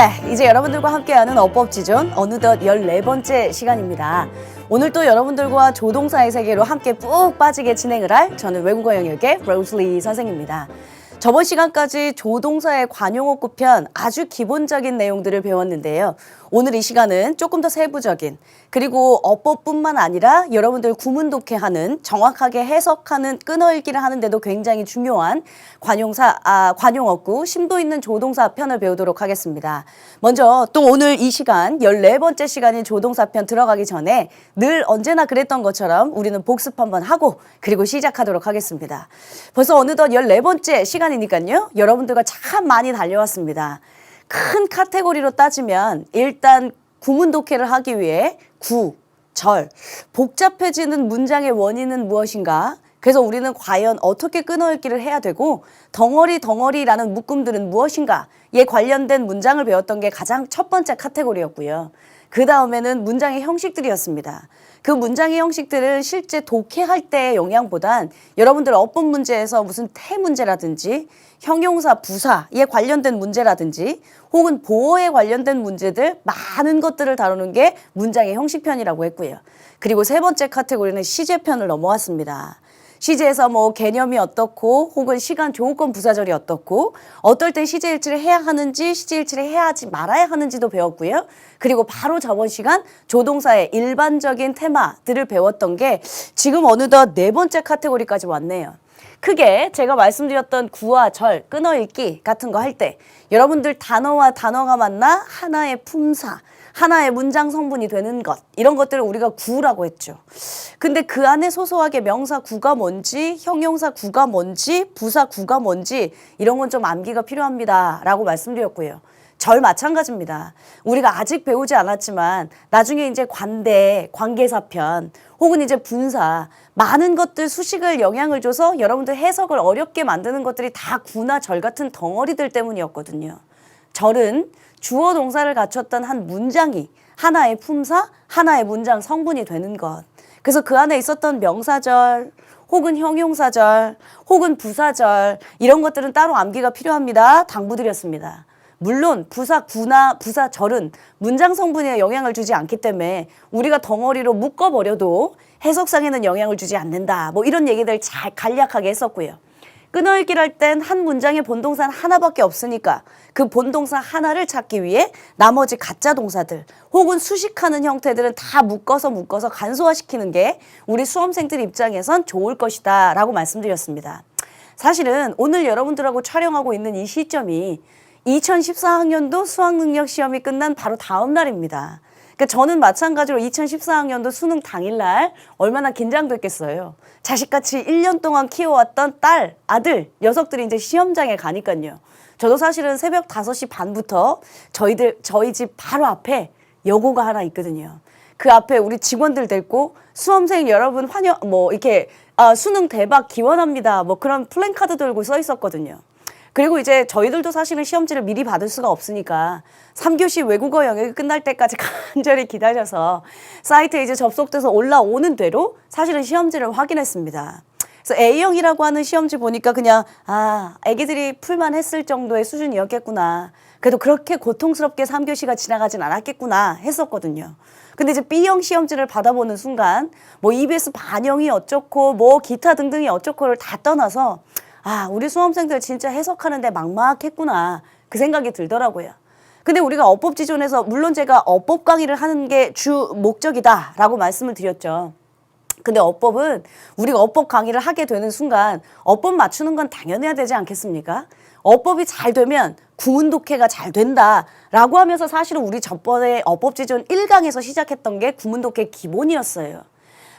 네, 이제 여러분들과 함께하는 어법지존 어느덧 14번째 시간입니다. 오늘 또 여러분들과 조동사의 세계로 함께 푹 빠지게 진행을 할 저는 외국어 영역의 로즐리 선생입니다. 저번 시간까지 조동사의 관용어구 편 아주 기본적인 내용들을 배웠는데요. 오늘 이 시간은 조금 더 세부적인 그리고 어법뿐만 아니라 여러분들 구문 독해하는 정확하게 해석하는 끊어읽기를 하는데도 굉장히 중요한 관용어구 심도 있는 조동사 편을 배우도록 하겠습니다. 먼저 또 오늘 이 시간 14번째 시간인 조동사 편 들어가기 전에 늘 언제나 그랬던 것처럼 우리는 복습 한번 하고 그리고 시작하도록 하겠습니다. 벌써 어느덧 14번째 시간이니까요. 여러분들과 참 많이 달려왔습니다. 큰 카테고리로 따지면 일단 구문 독해를 하기 위해 구, 절, 복잡해지는 문장의 원인은 무엇인가? 그래서 우리는 과연 어떻게 끊어읽기를 해야 되고 덩어리라는 묶음들은 무엇인가?에 관련된 문장을 배웠던 게 가장 첫 번째 카테고리였고요. 그 다음에는 문장의 형식들이었습니다. 그 문장의 형식들은 실제 독해할 때의 영향보단 여러분들 어법 문제에서 무슨 태 문제라든지 형용사, 부사에 관련된 문제라든지 혹은 보어에 관련된 문제들 많은 것들을 다루는 게 문장의 형식편이라고 했고요. 그리고 세 번째 카테고리는 시제편을 넘어왔습니다. 시제에서 뭐 개념이 어떻고 혹은 시간 조건 부사절이 어떻고 어떨 땐 시제일치를 해야 하는지 시제일치를 해야 하지 말아야 하는지도 배웠고요. 그리고 바로 저번 시간 조동사의 일반적인 테마들을 배웠던 게 지금 어느덧 네 번째 카테고리까지 왔네요. 크게 제가 말씀드렸던 구와 절, 끊어읽기 같은 거 할 때 여러분들 단어와 단어가 만나 하나의 품사, 하나의 문장 성분이 되는 것 이런 것들을 우리가 구라고 했죠. 근데 그 안에 소소하게 명사 구가 뭔지 형용사 구가 뭔지 부사 구가 뭔지 이런 건 좀 암기가 필요합니다 라고 말씀드렸고요. 절 마찬가지입니다. 우리가 아직 배우지 않았지만 나중에 이제 관대, 관계사편 혹은 이제 분사 많은 것들 수식을 영향을 줘서 여러분들 해석을 어렵게 만드는 것들이 다 구나 절 같은 덩어리들 때문이었거든요. 절은 주어 동사를 갖췄던 한 문장이 하나의 품사, 하나의 문장 성분이 되는 것. 그래서 그 안에 있었던 명사절 혹은 형용사절 혹은 부사절 이런 것들은 따로 암기가 필요합니다. 당부드렸습니다. 물론 부사 구나 부사 절은 문장 성분에 영향을 주지 않기 때문에 우리가 덩어리로 묶어버려도 해석상에는 영향을 주지 않는다. 뭐 이런 얘기들 잘 간략하게 했었고요. 끊어읽기를 할 땐 한 문장의 본동사는 하나밖에 없으니까 그 본동사 하나를 찾기 위해 나머지 가짜 동사들 혹은 수식하는 형태들은 다 묶어서 간소화시키는 게 우리 수험생들 입장에선 좋을 것이다 라고 말씀드렸습니다. 사실은 오늘 여러분들하고 촬영하고 있는 이 시점이 2014학년도 수학능력 시험이 끝난 바로 다음 날입니다. 그러니까 저는 마찬가지로 2014학년도 수능 당일날 얼마나 긴장됐겠어요. 자식같이 1년 동안 키워왔던 딸, 아들, 녀석들이 이제 시험장에 가니까요. 저도 사실은 새벽 5시 반부터 저희 집 바로 앞에 여고가 하나 있거든요. 그 앞에 우리 직원들 데리고 수험생 여러분 수능 대박 기원합니다. 뭐 그런 플랜카드 들고 써 있었거든요. 그리고 이제 저희들도 사실은 시험지를 미리 받을 수가 없으니까 3교시 외국어 영역이 끝날 때까지 간절히 기다려서 사이트에 이제 접속돼서 올라오는 대로 사실은 시험지를 확인했습니다. 그래서 A형이라고 하는 시험지 보니까 그냥 애기들이 풀만 했을 정도의 수준이었겠구나. 그래도 그렇게 고통스럽게 3교시가 지나가진 않았겠구나 했었거든요. 근데 이제 B형 시험지를 받아보는 순간 뭐 EBS 반영이 어쩌고 뭐 기타 등등이 어쩌고를 다 떠나서 우리 수험생들 진짜 해석하는데 막막했구나 그 생각이 들더라고요. 근데 우리가 어법지존에서 물론 제가 어법 강의를 하는 게 주 목적이다 라고 말씀을 드렸죠. 근데 어법은 우리가 어법 강의를 하게 되는 순간 어법 맞추는 건 당연해야 되지 않겠습니까? 어법이 잘 되면 구문 독해가 잘 된다 라고 하면서 사실은 우리 전번에 어법지존 1강에서 시작했던 게 구문 독해 기본이었어요.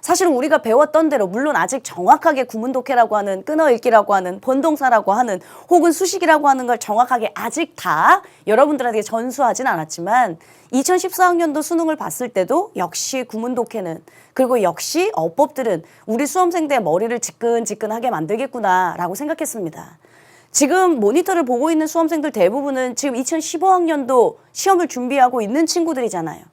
사실은 우리가 배웠던 대로 물론 아직 정확하게 구문 독해라고 하는 끊어읽기라고 하는 본동사라고 하는 혹은 수식이라고 하는 걸 정확하게 아직 다 여러분들에게 전수하진 않았지만 2014학년도 수능을 봤을 때도 역시 구문 독해는 그리고 역시 어법들은 우리 수험생들의 머리를 지끈지끈하게 만들겠구나 라고 생각했습니다. 지금 모니터를 보고 있는 수험생들 대부분은 지금 2015학년도 시험을 준비하고 있는 친구들이잖아요.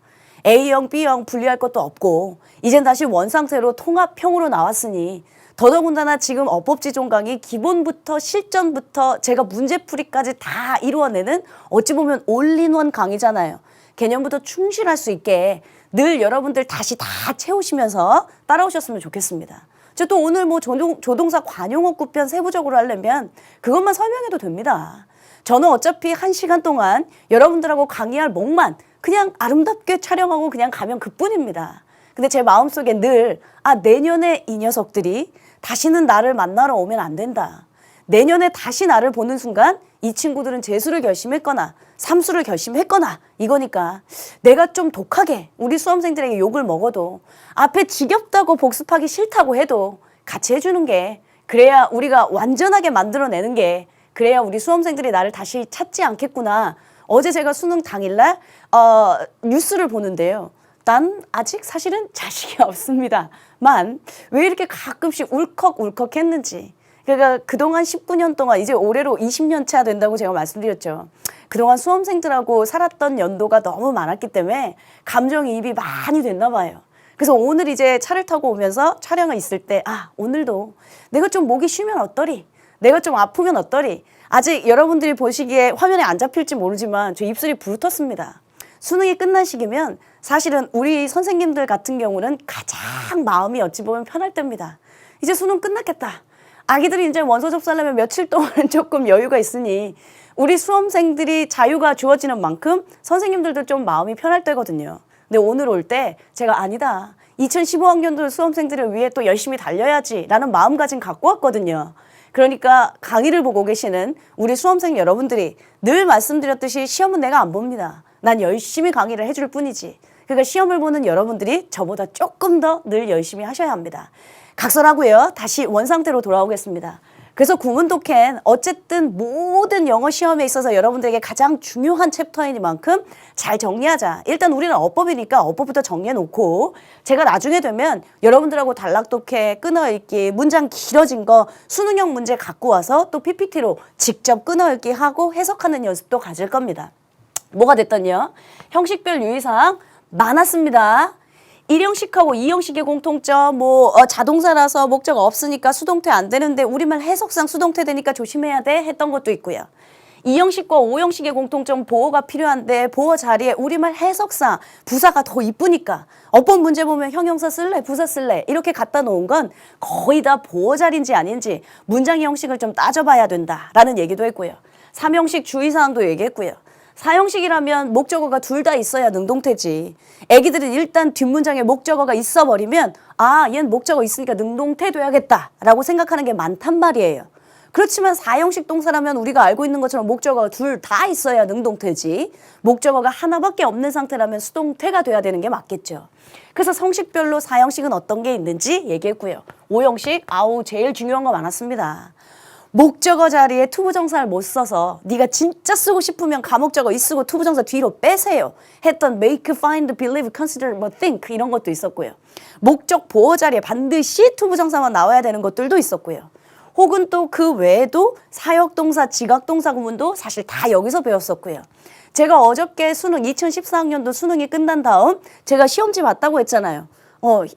A형, B형 분리할 것도 없고 이젠 다시 원상태로 통합형으로 나왔으니 더더군다나 지금 어법지존 강의 기본부터 실전부터 제가 문제풀이까지 다 이루어내는 어찌 보면 올인원 강의잖아요. 개념부터 충실할 수 있게 늘 여러분들 다시 다 채우시면서 따라오셨으면 좋겠습니다. 저 또 오늘 뭐 조동사 관용어 구편 세부적으로 하려면 그것만 설명해도 됩니다. 저는 어차피 1시간 동안 여러분들하고 강의할 목만 그냥 아름답게 촬영하고 그냥 가면 그뿐입니다. 근데 제 마음속에 늘 내년에 이 녀석들이 다시는 나를 만나러 오면 안 된다. 내년에 다시 나를 보는 순간 이 친구들은 재수를 결심했거나 삼수를 결심했거나 이거니까 내가 좀 독하게 우리 수험생들에게 욕을 먹어도 앞에 지겹다고 복습하기 싫다고 해도 같이 해주는 게 그래야 우리가 완전하게 만들어내는 게 그래야 우리 수험생들이 나를 다시 찾지 않겠구나. 어제 제가 수능 당일날 뉴스를 보는데요. 난 아직 사실은 자식이 없습니다만 왜 이렇게 가끔씩 울컥울컥 했는지. 그러니까 그동안 19년 동안 이제 올해로 20년 차 된다고 제가 말씀드렸죠. 그동안 수험생들하고 살았던 연도가 너무 많았기 때문에 감정이입이 많이 됐나 봐요. 그래서 오늘 이제 차를 타고 오면서 촬영을 있을 때 오늘도 내가 좀 목이 쉬면 어떠리? 내가 좀 아프면 어떠리? 아직 여러분들이 보시기에 화면에 안 잡힐지 모르지만 저 입술이 부르텄습니다. 수능이 끝난 시기면 사실은 우리 선생님들 같은 경우는 가장 마음이 어찌 보면 편할 때입니다. 이제 수능 끝났겠다. 아기들이 이제 원서 접수하려면 며칠 동안은 조금 여유가 있으니 우리 수험생들이 자유가 주어지는 만큼 선생님들도 좀 마음이 편할 때거든요. 근데 오늘 올 때 제가 아니다. 2015학년도 수험생들을 위해 또 열심히 달려야지 라는 마음가짐 갖고 왔거든요. 그러니까 강의를 보고 계시는 우리 수험생 여러분들이 늘 말씀드렸듯이 시험은 내가 안 봅니다. 난 열심히 강의를 해줄 뿐이지. 그러니까 시험을 보는 여러분들이 저보다 조금 더 늘 열심히 하셔야 합니다. 각설하고요. 다시 원상태로 돌아오겠습니다. 그래서 구문독해는 어쨌든 모든 영어 시험에 있어서 여러분들에게 가장 중요한 챕터이니만큼 잘 정리하자. 일단 우리는 어법이니까 어법부터 정리해놓고 제가 나중에 되면 여러분들하고 단락독해, 끊어읽기, 문장 길어진 거 수능형 문제 갖고 와서 또 PPT로 직접 끊어읽기 하고 해석하는 연습도 가질 겁니다. 뭐가 됐던요? 형식별 유의사항 많았습니다. 1형식하고 2형식의 공통점, 자동사라서 목적 없으니까 수동태 안 되는데 우리말 해석상 수동태 되니까 조심해야 돼 했던 것도 있고요. 2형식과 5형식의 공통점 보어가 필요한데 보어 자리에 우리말 해석상 부사가 더 이쁘니까 어법 문제 보면 형용사 쓸래 부사 쓸래 이렇게 갖다 놓은 건 거의 다 보어 자리인지 아닌지 문장의 형식을 좀 따져봐야 된다라는 얘기도 했고요. 3형식 주의사항도 얘기했고요. 4형식이라면 목적어가 둘 다 있어야 능동태지. 애기들은 일단 뒷문장에 목적어가 있어버리면 얘는 목적어 있으니까 능동태 돼야겠다라고 생각하는 게 많단 말이에요. 그렇지만 4형식 동사라면 우리가 알고 있는 것처럼 목적어가 둘 다 있어야 능동태지. 목적어가 하나밖에 없는 상태라면 수동태가 돼야 되는 게 맞겠죠. 그래서 성식별로 4형식은 어떤 게 있는지 얘기했고요. 5형식 제일 중요한 거 많았습니다. 목적어 자리에 투부정사를 못 써서 네가 진짜 쓰고 싶으면 가목적어 이 쓰고 투부정사 뒤로 빼세요 했던 make, find, believe, consider, think 이런 것도 있었고요. 목적 보어 자리에 반드시 투부정사만 나와야 되는 것들도 있었고요. 혹은 또 그 외에도 사역동사, 지각동사 구문도 사실 다 여기서 배웠었고요. 제가 어저께 수능 2014학년도 수능이 끝난 다음 제가 시험지 봤다고 했잖아요.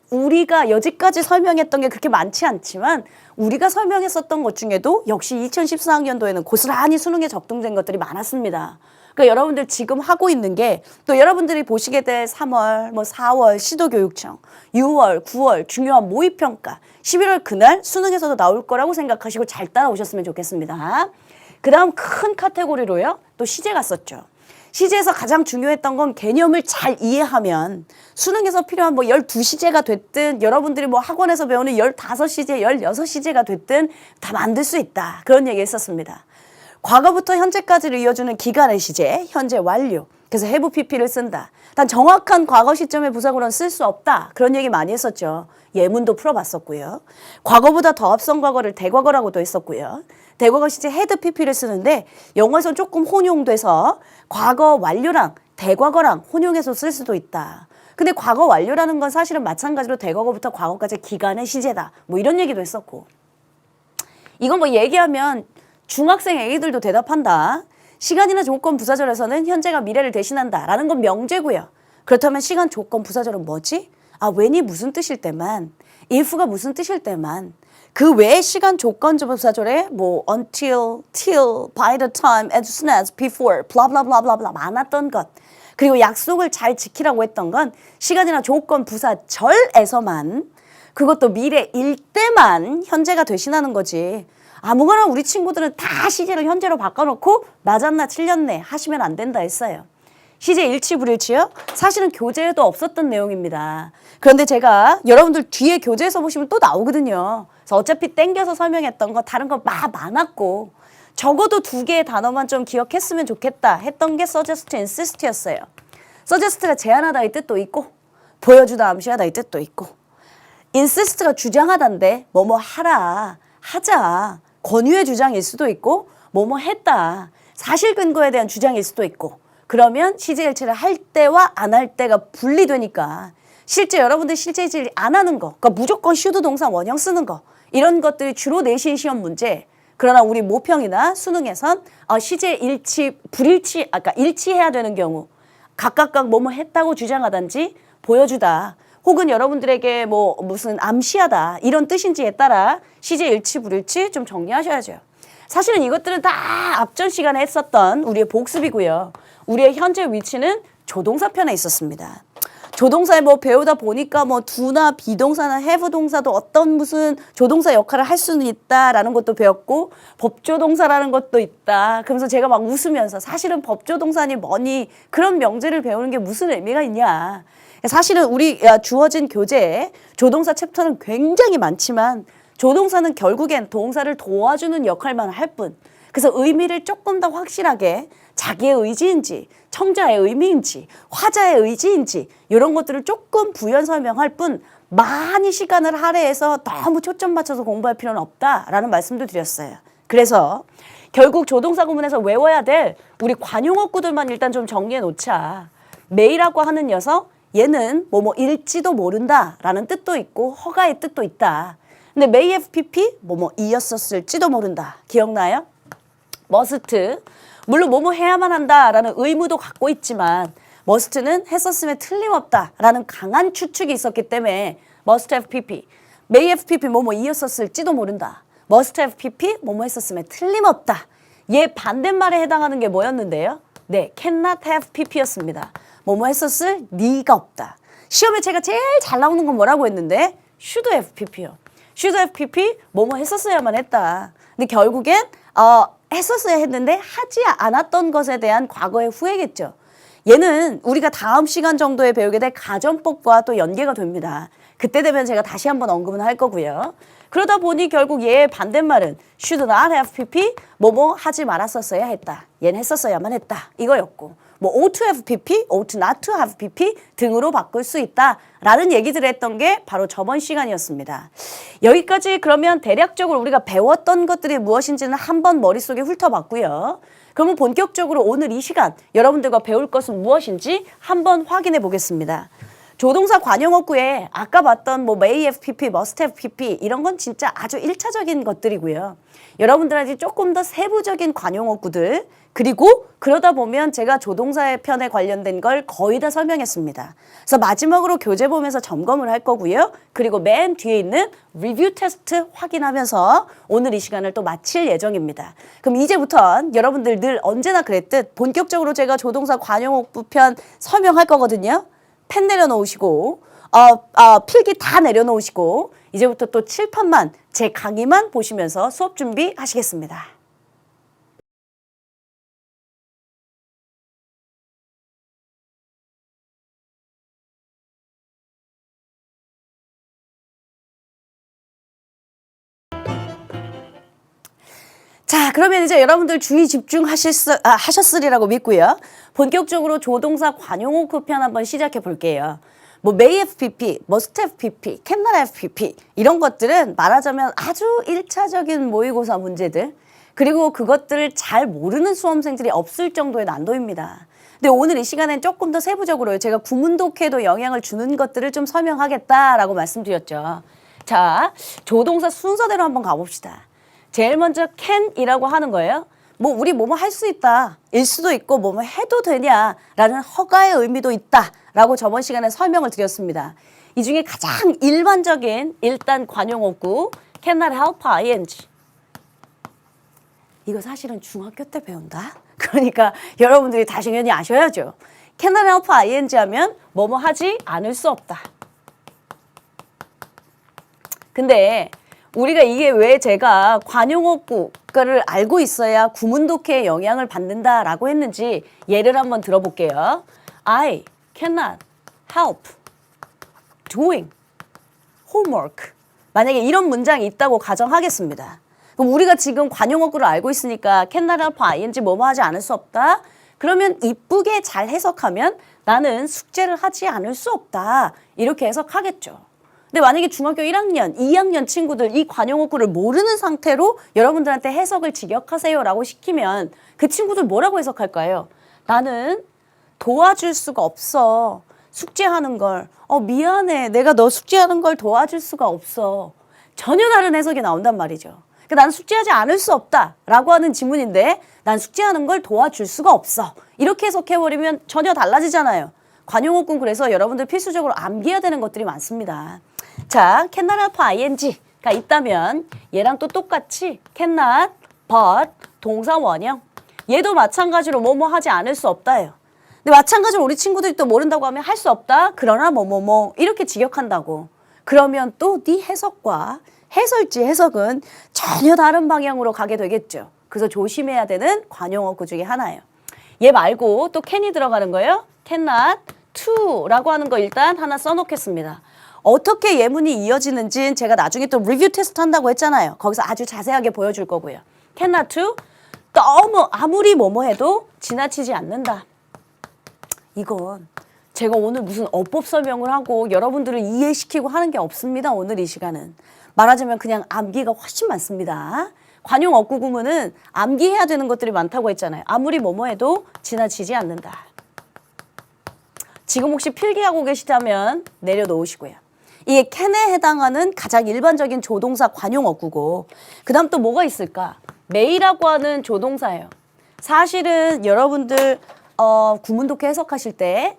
우리가 여지까지 설명했던 게 그렇게 많지 않지만 우리가 설명했었던 것 중에도 역시 2014학년도에는 고스란히 수능에 적동된 것들이 많았습니다. 그러니까 여러분들 지금 하고 있는 게 또 여러분들이 보시게 될 3월, 4월 시도교육청, 6월, 9월 중요한 모의평가, 11월 그날 수능에서도 나올 거라고 생각하시고 잘 따라오셨으면 좋겠습니다. 그 다음 큰 카테고리로요. 또 시제 갔었죠. 시제에서 가장 중요했던 건 개념을 잘 이해하면 수능에서 필요한 12시제가 됐든 여러분들이 학원에서 배우는 15시제, 16시제가 됐든 다 만들 수 있다. 그런 얘기 했었습니다. 과거부터 현재까지를 이어주는 기간의 시제, 현재 완료. 그래서 have pp를 쓴다. 단 정확한 과거 시점의 부사구로는 쓸 수 없다. 그런 얘기 많이 했었죠. 예문도 풀어봤었고요. 과거보다 더 앞선 과거를 대과거라고도 했었고요. 대과거 시제 had pp를 쓰는데 영어에서 조금 혼용돼서 과거 완료랑 대과거랑 혼용해서 쓸 수도 있다. 근데 과거 완료라는 건 사실은 마찬가지로 대과거부터 과거까지 기간의 시제다. 이런 얘기도 했었고. 이건 얘기하면 중학생 애기들도 대답한다. 시간이나 조건 부사절에서는 현재가 미래를 대신한다 라는 건 명제고요. 그렇다면 시간 조건 부사절은 뭐지? when이 무슨 뜻일 때만, if가 무슨 뜻일 때만, 그 외에 시간 조건 부사절에 뭐 until, till, by the time, as soon as, before, blah blah blah blah blah 많았던 것. 그리고 약속을 잘 지키라고 했던 건 시간이나 조건 부사절에서만, 그것도 미래일 때만 현재가 대신하는 거지. 아무거나 우리 친구들은 다 시제를 현재로 바꿔놓고 맞았나 틀렸네 하시면 안 된다 했어요. 시제 일치 불일치요? 사실은 교재에도 없었던 내용입니다. 그런데 제가 여러분들 뒤에 교재에서 보시면 또 나오거든요. 그래서 어차피 땡겨서 설명했던 거 다른 거 막 많았고 적어도 2개의 단어만 좀 기억했으면 좋겠다 했던 게 suggest, insist였어요. suggest가 제안하다의 뜻도 있고 보여주다, 암시하다의 뜻도 있고 insist가 주장하다인데 뭐뭐 하라, 하자, 권유의 주장일 수도 있고 뭐뭐 했다, 사실 근거에 대한 주장일 수도 있고 그러면 시제일치를 할 때와 안 할 때가 분리되니까 실제 여러분들 실제일치 안 하는 거, 그러니까 무조건 should 동사 원형 쓰는 거 이런 것들이 주로 내신 시험 문제. 그러나 우리 모평이나 수능에선 시제일치, 불일치, 아까 일치해야 되는 경우 각각 뭐뭐 했다고 주장하든지 보여주다 혹은 여러분들에게 뭐 무슨 암시하다 이런 뜻인지에 따라 시제일치, 불일치 좀 정리하셔야죠. 사실은 이것들은 다 앞전 시간에 했었던 우리의 복습이고요. 우리의 현재 위치는 조동사 편에 있었습니다. 조동사에 뭐 배우다 보니까 뭐 do나 비동사나 have 동사도 어떤 무슨 조동사 역할을 할 수는 있다라는 것도 배웠고 법조동사라는 것도 있다. 그러면서 제가 막 웃으면서 사실은 법조동사니 뭐니 그런 명제를 배우는 게 무슨 의미가 있냐. 사실은 우리 주어진 교재에 조동사 챕터는 굉장히 많지만 조동사는 결국엔 동사를 도와주는 역할만 할 뿐. 그래서 의미를 조금 더 확실하게 자기의 의지인지 청자의 의미인지 화자의 의지인지 이런 것들을 조금 부연 설명할 뿐 많이 시간을 할애해서 너무 초점 맞춰서 공부할 필요는 없다라는 말씀도 드렸어요. 그래서 결국 조동사 구문에서 외워야 될 우리 관용어구들만 일단 좀 정리해 놓자. 메이라고 하는 녀석 얘는 뭐뭐일지도 모른다라는 뜻도 있고 허가의 뜻도 있다. 근데 may have pp 뭐뭐이었었을지도 모른다. 기억나요? must 물론 뭐뭐 해야만 한다라는 의무도 갖고 있지만 must는 했었음에 틀림없다라는 강한 추측이 있었기 때문에 must have pp, may have pp 뭐뭐이었었을지도 모른다. must have pp 뭐뭐 했었음에 틀림없다. 얘 반대말에 해당하는 게 뭐였는데요? 네, cannot have pp였습니다. 뭐뭐 했었을 리가 없다. 시험에 제가 제일 잘 나오는 건 뭐라고 했는데 should have pp요. should have pp 뭐뭐 했었어야만 했다. 근데 결국엔 했었어야 했는데 하지 않았던 것에 대한 과거의 후회겠죠. 얘는 우리가 다음 시간 정도에 배우게 될 가정법과 또 연계가 됩니다. 그때 되면 제가 다시 한번 언급은 할 거고요. 그러다 보니 결국 얘의 반대말은 should not have pp 뭐뭐 하지 말았었어야 했다. 얘는 했었어야만 했다. 이거였고 뭐 ought to have pp, ought not to have pp 등으로 바꿀 수 있다라는 얘기들을 했던 게 바로 저번 시간이었습니다. 여기까지 그러면 대략적으로 우리가 배웠던 것들이 무엇인지는 한번 머릿속에 훑어봤고요. 그러면 본격적으로 오늘 이 시간 여러분들과 배울 것은 무엇인지 한번 확인해 보겠습니다. 조동사 관용어구에 아까 봤던 뭐 may have pp, must have pp 이런 건 진짜 아주 1차적인 것들이고요. 여러분들한테 조금 더 세부적인 관용어구들 그리고 그러다 보면 제가 조동사의 편에 관련된 걸 거의 다 설명했습니다. 그래서 마지막으로 교재 보면서 점검을 할 거고요. 그리고 맨 뒤에 있는 리뷰 테스트 확인하면서 오늘 이 시간을 또 마칠 예정입니다. 그럼 이제부터 여러분들 늘 언제나 그랬듯 본격적으로 제가 조동사 관용어구 편 설명할 거거든요. 펜 내려놓으시고 필기 다 내려놓으시고 이제부터 또 칠판만 제 강의만 보시면서 수업 준비하시겠습니다. 자, 그러면 이제 여러분들 주의 집중하셨으리라고 믿고요. 본격적으로 조동사 관용어구 편 한번 시작해 볼게요. 뭐 may have pp, must have pp, cannot have pp 이런 것들은 말하자면 아주 1차적인 모의고사 문제들 그리고 그것들을 잘 모르는 수험생들이 없을 정도의 난도입니다. 근데 오늘 이 시간엔 조금 더 세부적으로 제가 구문 독해에도 영향을 주는 것들을 좀 설명하겠다라고 말씀드렸죠. 자, 조동사 순서대로 한번 가봅시다. 제일 먼저 can이라고 하는 거예요. 뭐 우리 뭐뭐 할 수 있다 일 수도 있고 뭐뭐 해도 되냐라는 허가의 의미도 있다 라고 저번 시간에 설명을 드렸습니다. 이 중에 가장 일반적인 일단 관용어구 cannot help ing. 이거 사실은 중학교 때 배운다. 그러니까 여러분들이 당연히 아셔야죠. cannot help ing 하면 뭐뭐 하지 않을 수 없다. 근데 우리가 이게 왜 제가 관용어구를 알고 있어야 구문독해에 영향을 받는다라고 했는지 예를 한번 들어볼게요. I cannot help doing homework. 만약에 이런 문장이 있다고 가정하겠습니다. 그럼 우리가 지금 관용어구를 알고 있으니까 cannot help ing 뭐뭐 하지 않을 수 없다. 그러면 이쁘게 잘 해석하면 나는 숙제를 하지 않을 수 없다. 이렇게 해석하겠죠. 근데 만약에 중학교 1학년, 2학년 친구들 이 관용어구를 모르는 상태로 여러분들한테 해석을 직역하세요라고 시키면 그 친구들 뭐라고 해석할까요? 나는 도와줄 수가 없어. 숙제하는 걸. 미안해. 내가 너 숙제하는 걸 도와줄 수가 없어. 전혀 다른 해석이 나온단 말이죠. 그러니까 나는 숙제하지 않을 수 없다라고 하는 지문인데 난 숙제하는 걸 도와줄 수가 없어. 이렇게 해석해버리면 전혀 달라지잖아요. 관용어구는 그래서 여러분들 필수적으로 암기해야 되는 것들이 많습니다. 자, cannot help ing가 있다면 얘랑 또 똑같이 cannot, but, 동사 원형. 얘도 마찬가지로 뭐뭐 하지 않을 수 없다예요. 근데 마찬가지로 우리 친구들이 또 모른다고 하면 할 수 없다. 그러나 뭐뭐뭐 이렇게 직역한다고. 그러면 또 네 해석과 해설지 해석은 전혀 다른 방향으로 가게 되겠죠. 그래서 조심해야 되는 관용어구 중에 하나예요. 얘 말고 또 can이 들어가는 거예요. cannot to라고 하는 거 일단 하나 써놓겠습니다. 어떻게 예문이 이어지는지는 제가 나중에 또 리뷰 테스트 한다고 했잖아요. 거기서 아주 자세하게 보여줄 거고요. cannot to 너무 아무리 뭐뭐 해도 지나치지 않는다. 이건 제가 오늘 무슨 어법 설명을 하고 여러분들을 이해시키고 하는 게 없습니다. 오늘 이 시간은. 말하자면 그냥 암기가 훨씬 많습니다. 관용어구 구문은 암기해야 되는 것들이 많다고 했잖아요. 아무리 뭐뭐 해도 지나치지 않는다. 지금 혹시 필기하고 계시다면 내려놓으시고요. 이게 can에 해당하는 가장 일반적인 조동사 관용어구고 그 다음 또 뭐가 있을까? may라고 하는 조동사예요. 사실은 여러분들 구문독해 해석하실 때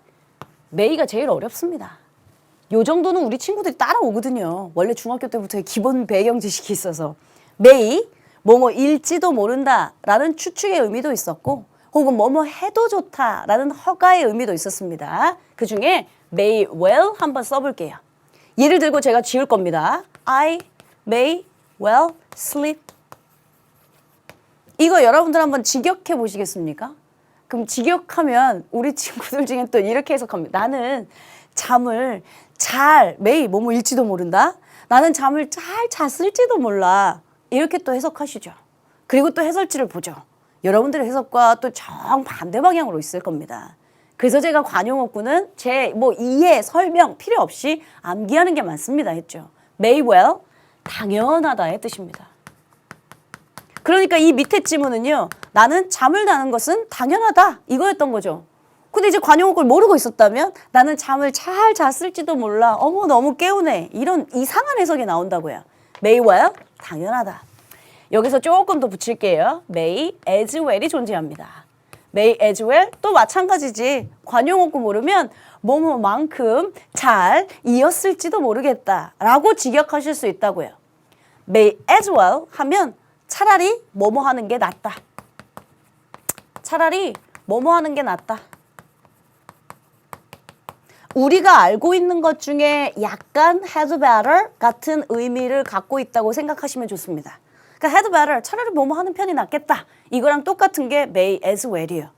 may가 제일 어렵습니다. 요 정도는 우리 친구들이 따라오거든요. 원래 중학교 때부터의 기본 배경 지식이 있어서 may, 뭐뭐일지도 모른다라는 추측의 의미도 있었고 혹은 뭐뭐 해도 좋다라는 허가의 의미도 있었습니다. 그중에 may well 한번 써볼게요. 예를 들고 제가 지을 겁니다. I may well sleep. 이거 여러분들 한번 직역해 보시겠습니까? 그럼 직역하면 우리 친구들 중에 또 이렇게 해석합니다. 나는 잠을 잘, may 뭐뭐일지도 모른다. 나는 잠을 잘 잤을지도 몰라. 이렇게 또 해석하시죠. 그리고 또 해설지를 보죠. 여러분들의 해석과 또 정반대 방향으로 있을 겁니다. 그래서 제가 관용어구는 제 이해, 설명 필요 없이 암기하는 게 많습니다 했죠. may well, 당연하다의 뜻입니다. 그러니까 이 밑에 지문은요. 나는 잠을 자는 것은 당연하다 이거였던 거죠. 근데 이제 관용어구를 모르고 있었다면 나는 잠을 잘 잤을지도 몰라. 어머 너무 깨우네. 이런 이상한 해석이 나온다고요. may well, 당연하다. 여기서 조금 더 붙일게요. may as well이 존재합니다. may as well 또 마찬가지지. 관용어구 모르면 뭐뭐만큼 잘 이었을지도 모르겠다라고 직역하실 수 있다고요. may as well 하면 차라리 뭐뭐 하는 게 낫다. 차라리 뭐뭐 하는 게 낫다. 우리가 알고 있는 것 중에 약간 had better 같은 의미를 갖고 있다고 생각하시면 좋습니다. 그러니까 had better, 차라리 뭐뭐 하는 편이 낫겠다. 이거랑 똑같은 게 may as well이에요.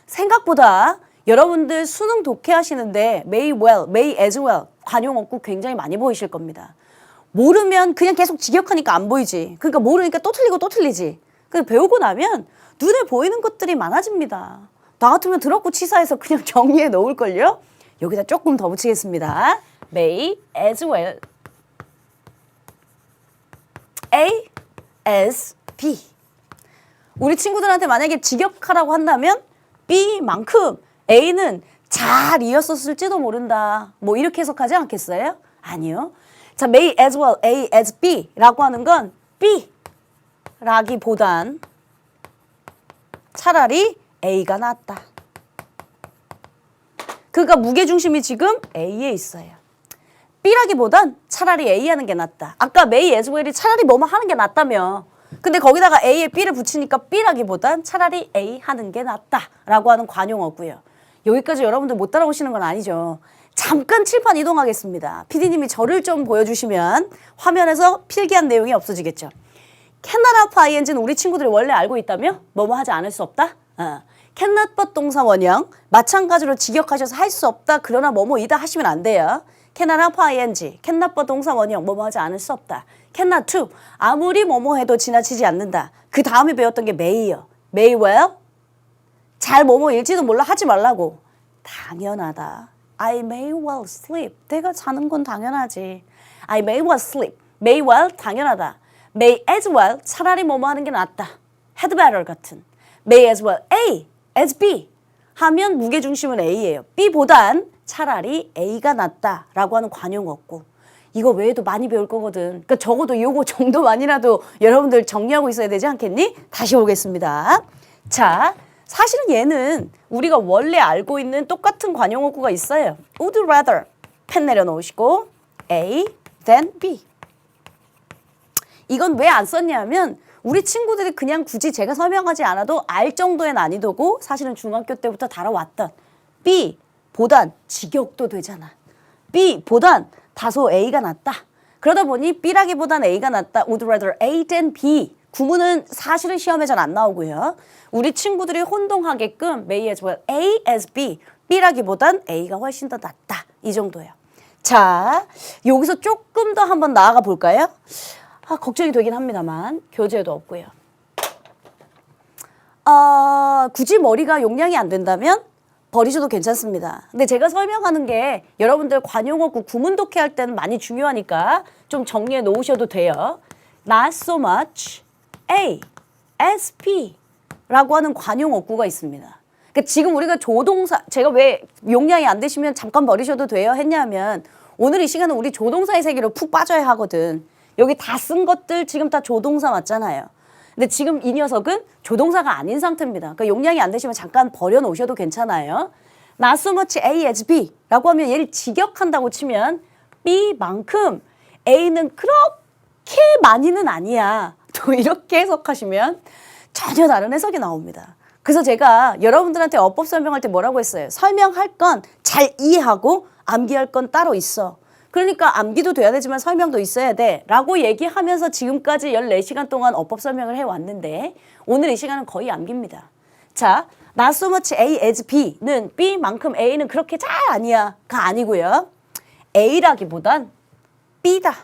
생각보다 여러분들 수능 독해하시는데 may well, may as well 관용어구 굉장히 많이 보이실 겁니다. 모르면 그냥 계속 직역하니까 안 보이지. 그러니까 모르니까 또 틀리고 또 틀리지. 근데 배우고 나면 눈에 보이는 것들이 많아집니다. 나 같으면 드럽고 치사해서 그냥 정리해 놓을걸요? 여기다 조금 더 붙이겠습니다. may as well. A as B. 우리 친구들한테 만약에 직역하라고 한다면 B만큼 A는 잘 이었었을지도 모른다. 뭐 이렇게 해석하지 않겠어요? 아니요. 자, may as well, A as B라고 하는 건 B라기보단 차라리 A가 낫다. 그러니까 무게중심이 지금 A에 있어요. B라기보단 차라리 A 하는 게 낫다. 아까 May as well이 차라리 뭐뭐 하는 게 낫다며. 근데 거기다가 A에 B를 붙이니까 B라기보단 차라리 A 하는 게 낫다라고 하는 관용어고요. 여기까지 여러분들 못 따라오시는 건 아니죠. 잠깐 칠판 이동하겠습니다. PD님이 저를 좀 보여주시면 화면에서 필기한 내용이 없어지겠죠. cannot have ing는 우리 친구들이 원래 알고 있다며? 뭐뭐 하지 않을 수 없다? cannot but 동사 원형 마찬가지로 직역하셔서 할 수 없다 그러나 뭐뭐이다 하시면 안 돼요. cannot have ing, cannot but 동사 원형 뭐뭐 하지 않을 수 없다. cannot to 아무리 뭐뭐 해도 지나치지 않는다. 그 다음에 배웠던 게 may요. may well 잘 뭐뭐일지도 몰라 하지 말라고. 당연하다. I may well sleep. 내가 자는 건 당연하지. I may well sleep. may well 당연하다. may as well 차라리 뭐뭐 하는 게 낫다. had better 같은. may as well A as B 하면 무게중심은 A예요. B보단 차라리 A가 낫다라고 하는 관용어고 이거 외에도 많이 배울 거거든. 그러니까 적어도 요거 정도만이라도 여러분들 정리하고 있어야 되지 않겠니? 다시 오겠습니다. 자, 사실은 얘는 우리가 원래 알고 있는 똑같은 관용어구가 있어요. Would rather 펜 내려놓으시고 A than B. 이건 왜 안 썼냐면 우리 친구들이 그냥 굳이 제가 설명하지 않아도 알 정도의 난이도고 사실은 중학교 때부터 다뤄왔던 B보단 직역도 되잖아. B보단 다소 A가 낫다. 그러다 보니 B라기보단 A가 낫다. Would rather A than B. 구문은 사실은 시험에 잘 안 나오고요. 우리 친구들이 혼동하게끔 may as well A as B. B라기보단 A가 훨씬 더 낫다. 이 정도예요. 자, 여기서 조금 더 한번 나아가 볼까요? 걱정이 되긴 합니다만 교재도 없고요. 굳이 머리가 용량이 안 된다면 버리셔도 괜찮습니다. 근데 제가 설명하는 게 여러분들 관용어구 구문 독해할 때는 많이 중요하니까 좀 정리해 놓으셔도 돼요. Not so much A as B 라고 하는 관용어구가 있습니다. 그러니까 지금 우리가 조동사, 제가 왜 용량이 안 되시면 잠깐 버리셔도 돼요 했냐면 오늘 이 시간은 우리 조동사의 세계로 푹 빠져야 하거든. 여기 다 쓴 것들 지금 다 조동사 맞잖아요. 근데 지금 이 녀석은 조동사가 아닌 상태입니다. 그러니까 용량이 안 되시면 잠깐 버려놓으셔도 괜찮아요. Not so much A as B 라고 하면 얘를 직역한다고 치면 B만큼 A는 그렇게 많이는 아니야. 또 이렇게 해석하시면 전혀 다른 해석이 나옵니다. 그래서 제가 여러분들한테 어법 설명할 때 뭐라고 했어요? 설명할 건 잘 이해하고 암기할 건 따로 있어. 그러니까 암기도 돼야 되지만 설명도 있어야 돼 라고 얘기하면서 지금까지 14시간 동안 어법 설명을 해왔는데 오늘 이 시간은 거의 암기입니다. 자, not so much A as B는 B만큼 A는 그렇게 잘 아니야 가 아니고요. A라기보단 B다.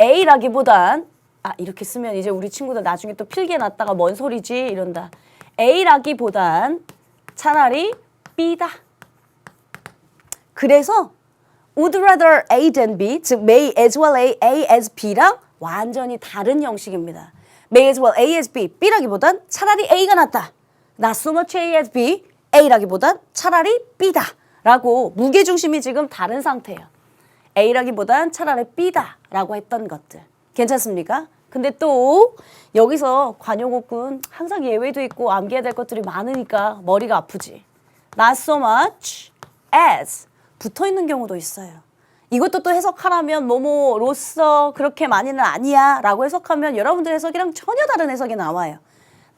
A라기보단 이렇게 쓰면 이제 우리 친구들 나중에 또 필기해 놨다가 뭔 소리지 이런다. A라기보단 차라리 B다. 그래서 would rather A than B, 즉 may as well A as B랑 완전히 다른 형식입니다. may as well A as B, B라기보단 차라리 A가 낫다. not so much A as B, A라기보단 차라리 B다. 라고 무게중심이 지금 다른 상태예요. A라기보단 차라리 B다 라고 했던 것들. 괜찮습니까? 근데 또 여기서 관용어군 항상 예외도 있고 암기해야 될 것들이 많으니까 머리가 아프지. not so much as 붙어있는 경우도 있어요. 이것도 또 해석하라면 뭐뭐로서 그렇게 많이는 아니야 라고 해석하면 여러분들 해석이랑 전혀 다른 해석이 나와요.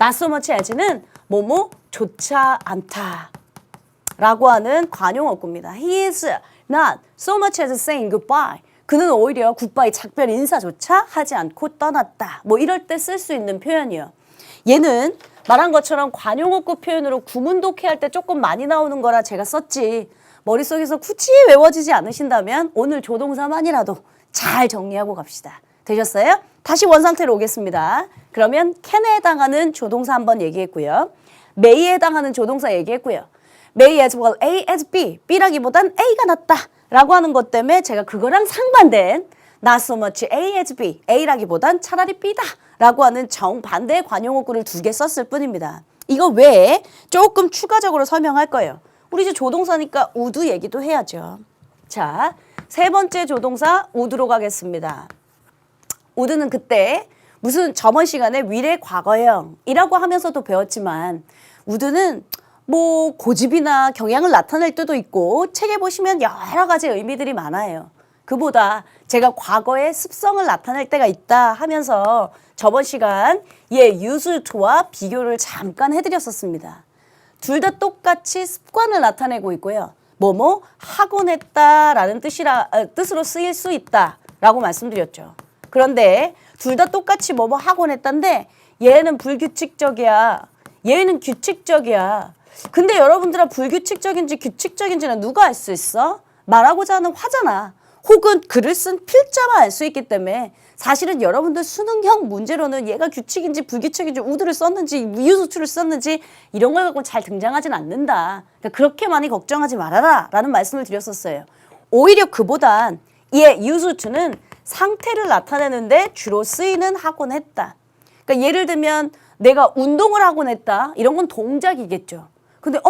not so much as는 뭐뭐조차 않다 라고 하는 관용어구입니다. He is not so much as saying goodbye. 그는 오히려 굿바이 작별 인사조차 하지 않고 떠났다. 뭐 이럴 때 쓸 수 있는 표현이요. 얘는 말한 것처럼 관용어구 표현으로 구문 독해할 때 조금 많이 나오는 거라 제가 썼지. 머릿속에서 굳이 외워지지 않으신다면 오늘 조동사만이라도 잘 정리하고 갑시다. 되셨어요? 다시 원상태로 오겠습니다. 그러면 can에 해당하는 조동사 한번 얘기했고요. may에 해당하는 조동사 얘기했고요. may as well A as B, B라기보단 A가 낫다 라고 하는 것 때문에 제가 그거랑 상반된 not so much A as B, A라기보단 차라리 B다 라고 하는 정반대의 관용어구를 2개 썼을 뿐입니다. 이거 외에 조금 추가적으로 설명할 거예요. 우리 이제 조동사니까 would 얘기도 해야죠. 자, 세 번째 조동사 would로 가겠습니다. would는 그때 무슨 저번 시간에 미래 과거형이라고 하면서도 배웠지만 would는 뭐 고집이나 경향을 나타낼 때도 있고 책에 보시면 여러 가지 의미들이 많아요. 그보다 제가 과거의 습성을 나타낼 때가 있다 하면서 저번 시간 used to와 비교를 잠깐 해드렸었습니다. 둘 다 똑같이 습관을 나타내고 있고요. 뭐뭐 하곤 했다라는 뜻으로 쓰일 수 있다라고 말씀드렸죠. 그런데 둘 다 똑같이 뭐뭐 하곤 했다인데 얘는 불규칙적이야. 얘는 규칙적이야. 근데 여러분들아 불규칙적인지 규칙적인지는 누가 알 수 있어? 말하고자 하는 화잖아. 혹은 글을 쓴 필자만 알 수 있기 때문에 사실은 여러분들 수능형 문제로는 얘가 규칙인지 불규칙인지 우드를 썼는지 유수투를 썼는지 이런 걸 갖고 잘 등장하진 않는다. 그러니까 그렇게 많이 걱정하지 말아라 라는 말씀을 드렸었어요. 오히려 그보단 유수투는 상태를 나타내는데 주로 쓰이는 하곤 했다. 그러니까 예를 들면 내가 운동을 하곤 했다. 이런 건 동작이겠죠. 근데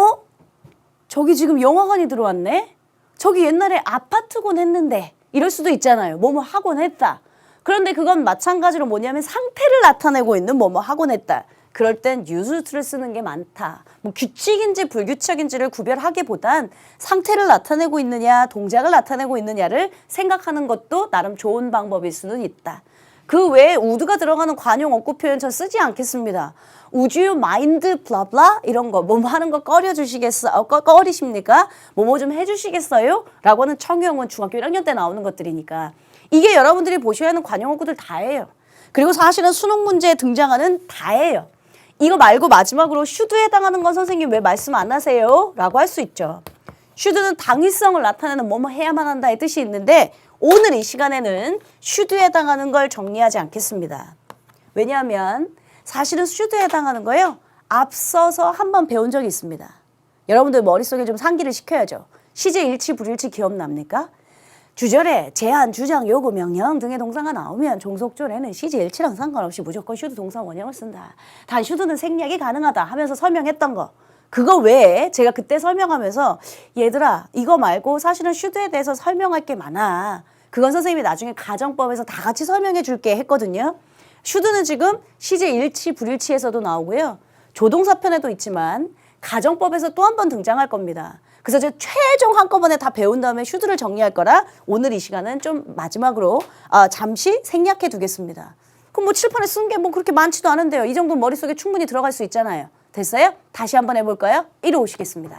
저기 지금 영화관이 들어왔네? 저기 옛날에 아파트곤 했는데 이럴 수도 있잖아요. 뭐뭐 하곤 했다. 그런데 그건 마찬가지로 뭐냐면 상태를 나타내고 있는 뭐뭐 하곤 했다. 그럴 땐 유수투를 쓰는 게 많다. 뭐 규칙인지 불규칙인지를 구별하기보단 상태를 나타내고 있느냐 동작을 나타내고 있느냐를 생각하는 것도 나름 좋은 방법일 수는 있다. 그 외에 우드가 들어가는 관용 어구 표현 저 쓰지 않겠습니다. Would you mind blah blah 이런 거 뭐뭐 하는 거 꺼리십니까? 뭐뭐 좀 해주시겠어요? 라고 하는 청유형은 중학교 1학년 때 나오는 것들이니까 이게 여러분들이 보셔야 하는 관용 어구들 다예요. 그리고 사실은 수능 문제에 등장하는 다예요. 이거 말고 마지막으로 should에 해당하는 건 선생님 왜 말씀 안 하세요? 라고 할 수 있죠. should는 당위성을 나타내는 뭐뭐 해야만 한다의 뜻이 있는데 오늘 이 시간에는 should에 해당하는 걸 정리하지 않겠습니다. 왜냐하면 사실은 should에 해당하는 거요. 앞서서 한번 배운 적이 있습니다. 여러분들 머릿속에 좀 상기를 시켜야죠. 시제 일치, 불일치 기억납니까? 주절에 제한, 주장, 요구, 명령 등의 동사가 나오면 종속절에는 시제 일치랑 상관없이 무조건 should 동사 원형을 쓴다. 단 should는 생략이 가능하다 하면서 설명했던 거. 그거 외에 제가 그때 설명하면서 얘들아 이거 말고 사실은 should에 대해서 설명할 게 많아. 그건 선생님이 나중에 가정법에서 다 같이 설명해 줄게 했거든요. should는 지금 시제 일치, 불일치에서도 나오고요. 조동사편에도 있지만 가정법에서 또 한 번 등장할 겁니다. 그래서 제가 최종 한꺼번에 다 배운 다음에 should를 정리할 거라 오늘 이 시간은 좀 마지막으로 잠시 생략해 두겠습니다. 그럼 뭐 칠판에 쓴 게 뭐 그렇게 많지도 않은데요. 이 정도는 머릿속에 충분히 들어갈 수 있잖아요. 됐어요? 다시 한번 해볼까요? 이리 오시겠습니다.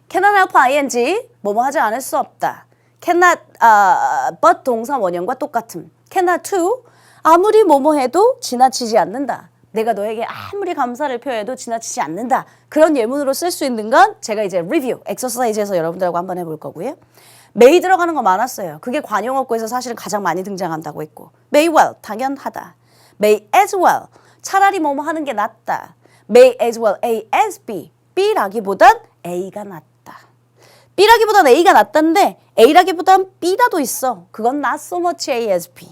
cannot help ing 뭐뭐 하지 않을 수 없다. cannot but 동사 원형과 똑같음. cannot to 아무리 뭐뭐 해도 지나치지 않는다. 내가 너에게 아무리 감사를 표해도 지나치지 않는다. 그런 예문으로 쓸 수 있는 건 제가 이제 리뷰, 엑서사이즈에서 여러분들하고 한번 해볼 거고요. may 들어가는 거 많았어요. 그게 관용어구에서 사실은 가장 많이 등장한다고 했고 may well, 당연하다. may as well, 차라리 뭐뭐 하는 게 낫다. may as well A as B, B라기보단 A가 낫다. B라기보단 A가 낫다는데 A라기보단 B라도 있어. 그건 not so much A as B.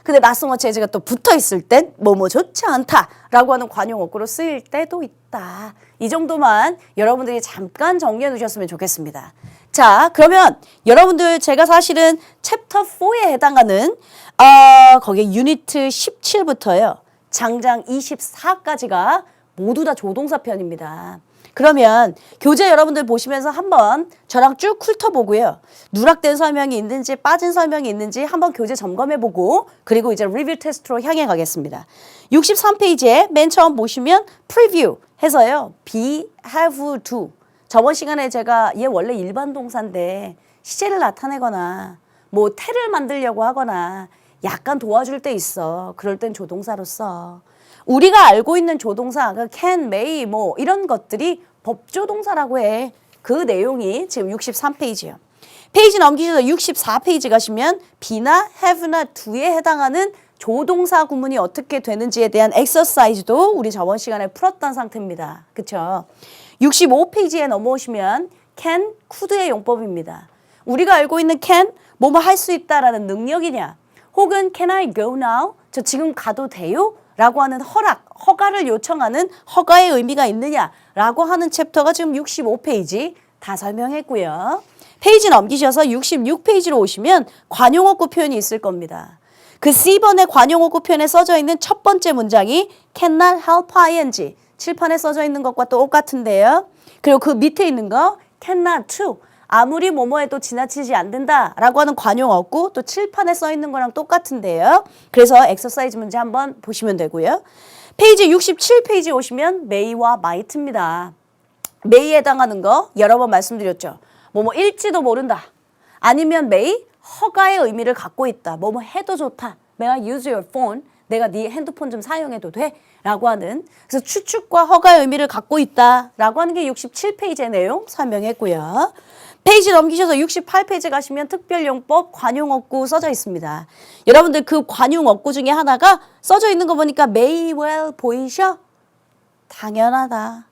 근데 not so much as가 또 붙어있을 땐 뭐뭐 좋지 않다라고 하는 관용어구로 쓰일 때도 있다. 이 정도만 여러분들이 잠깐 정리해 두셨으면 좋겠습니다. 자, 그러면 여러분들 제가 사실은 챕터 4에 해당하는 거기에 유니트 17부터요. 장장 24까지가 모두 다 조동사 편입니다. 그러면 교재 여러분들 보시면서 한번 저랑 쭉 훑어보고요. 누락된 설명이 있는지 빠진 설명이 있는지 한번 교재 점검해보고 그리고 이제 리뷰 테스트로 향해 가겠습니다. 63페이지에 맨 처음 보시면 프리뷰 해서요. be, have, do. 저번 시간에 제가 얘 원래 일반 동사인데 시제를 나타내거나 뭐 태를 만들려고 하거나 약간 도와줄 때 있어. 그럴 땐 조동사로 써. 우리가 알고 있는 조동사, 그 can, may 뭐 이런 것들이 법조동사라고 해. 그 내용이 지금 63페이지예요. 페이지 넘기셔서 64페이지 가시면 be나 have나 do에 해당하는 조동사 구문이 어떻게 되는지에 대한 엑서사이즈도 우리 저번 시간에 풀었던 상태입니다. 그쵸? 65페이지에 넘어오시면 can, could의 용법입니다. 우리가 알고 있는 can, 뭐뭐 할 수 있다라는 능력이냐 혹은 can I go now? 저 지금 가도 돼요? 라고 하는 허가를 요청하는 허가의 의미가 있느냐라고 하는 챕터가 지금 65페이지 다 설명했고요. 페이지 넘기셔서 66페이지로 오시면 관용어구 표현이 있을 겁니다. 그 C번의 관용어구 표현에 써져 있는 첫 번째 문장이 cannot help ing. 칠판에 써져 있는 것과 똑같은데요. 그리고 그 밑에 있는 거 cannot to. 아무리 뭐뭐 해도 지나치지 않는다 라고 하는 관용 어구 또 칠판에 써 있는 거랑 똑같은데요. 그래서 엑서사이즈 문제 한번 보시면 되고요. 페이지 67페이지 오시면 may와 might입니다. may에 해당하는 거 여러 번 말씀드렸죠. 뭐뭐 일지도 모른다. 아니면 may 허가의 의미를 갖고 있다. 뭐뭐 해도 좋다. May I use your phone? 내가 네 핸드폰 좀 사용해도 돼? 라고 하는 그래서 추측과 허가의 의미를 갖고 있다 라고 하는 게 67페이지의 내용 설명했고요. 페이지 넘기셔서 68페이지 가시면 특별용법 관용어구 써져 있습니다. 여러분들 그 관용어구 중에 하나가 써져 있는 거 보니까 may well 보이셔? 당연하다.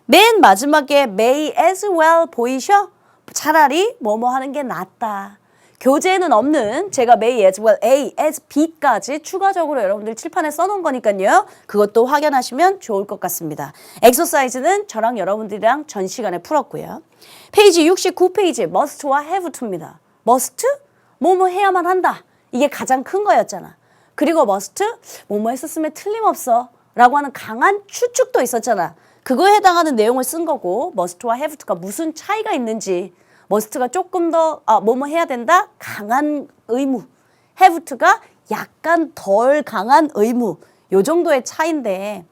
맨 마지막에 may as well 보이셔? 차라리 뭐뭐 하는 게 낫다. 교재에는 없는 제가 may as well, A as B까지 추가적으로 여러분들 칠판에 써놓은 거니까요. 그것도 확인하시면 좋을 것 같습니다. 엑서사이즈는 저랑 여러분들이랑 전 시간에 풀었고요. 페이지 69페이지 must와 have to입니다. must? 뭐뭐 해야만 한다. 이게 가장 큰 거였잖아. 그리고 must? 뭐뭐 했었으면 틀림없어 라고 하는 강한 추측도 있었잖아. 그거에 해당하는 내용을 쓴 거고 must와 have to가 무슨 차이가 있는지 must가 조금 더 뭐뭐 해야 된다? 강한 의무. have to가 약간 덜 강한 의무. 요 정도의 차이인데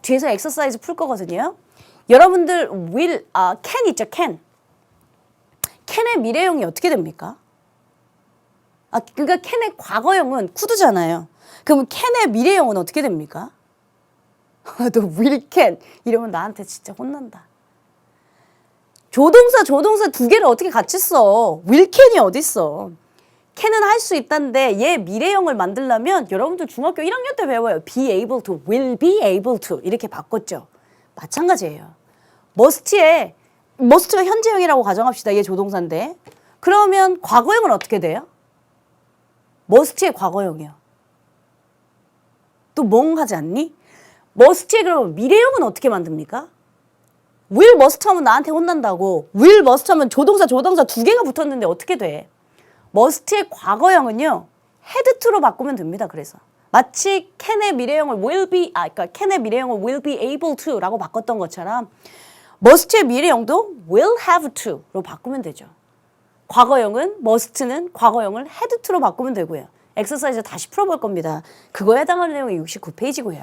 뒤에서 엑서사이즈 풀 거거든요. 여러분들 will, can 있죠, can. can의 미래형이 어떻게 됩니까? 그러니까 can의 과거형은 could잖아요. 그럼 can의 미래형은 어떻게 됩니까? 너 will can 이러면 나한테 진짜 혼난다. 조동사 두 개를 어떻게 같이 써? will can이 어딨어? can은 할 수 있다는데 얘 미래형을 만들려면 여러분들 중학교 1학년 때 배워요. be able to, will be able to 이렇게 바꿨죠. 마찬가지예요. must가 현재형이라고 가정합시다. 얘 조동사인데. 그러면 과거형은 어떻게 돼요? must의 과거형이요. 또 멍하지 않니? must의 그러면 미래형은 어떻게 만듭니까? will must 하면 나한테 혼난다고. will must 하면 조동사 두 개가 붙었는데 어떻게 돼? must의 과거형은요. had to로 바꾸면 됩니다. 그래서 마치 can의 미래형을 그러니까 can의 미래형을 will be able to라고 바꿨던 것처럼 must의 미래형도 will have to로 바꾸면 되죠. 과거형은 must는 과거형을 had to로 바꾸면 되고요. 엑서사이즈 다시 풀어볼 겁니다. 그거에 해당하는 내용이 69페이지고요.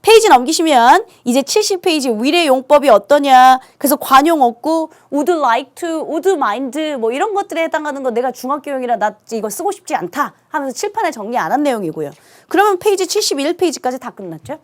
페이지 넘기시면 이제 70페이지 will의 용법이 어떠냐. 그래서 관용어구, would like to, would mind 뭐 이런 것들에 해당하는 거 내가 중학교형이라 나 이거 쓰고 싶지 않다 하면서 칠판에 정리 안 한 내용이고요. 그러면 페이지 71페이지까지 다 끝났죠.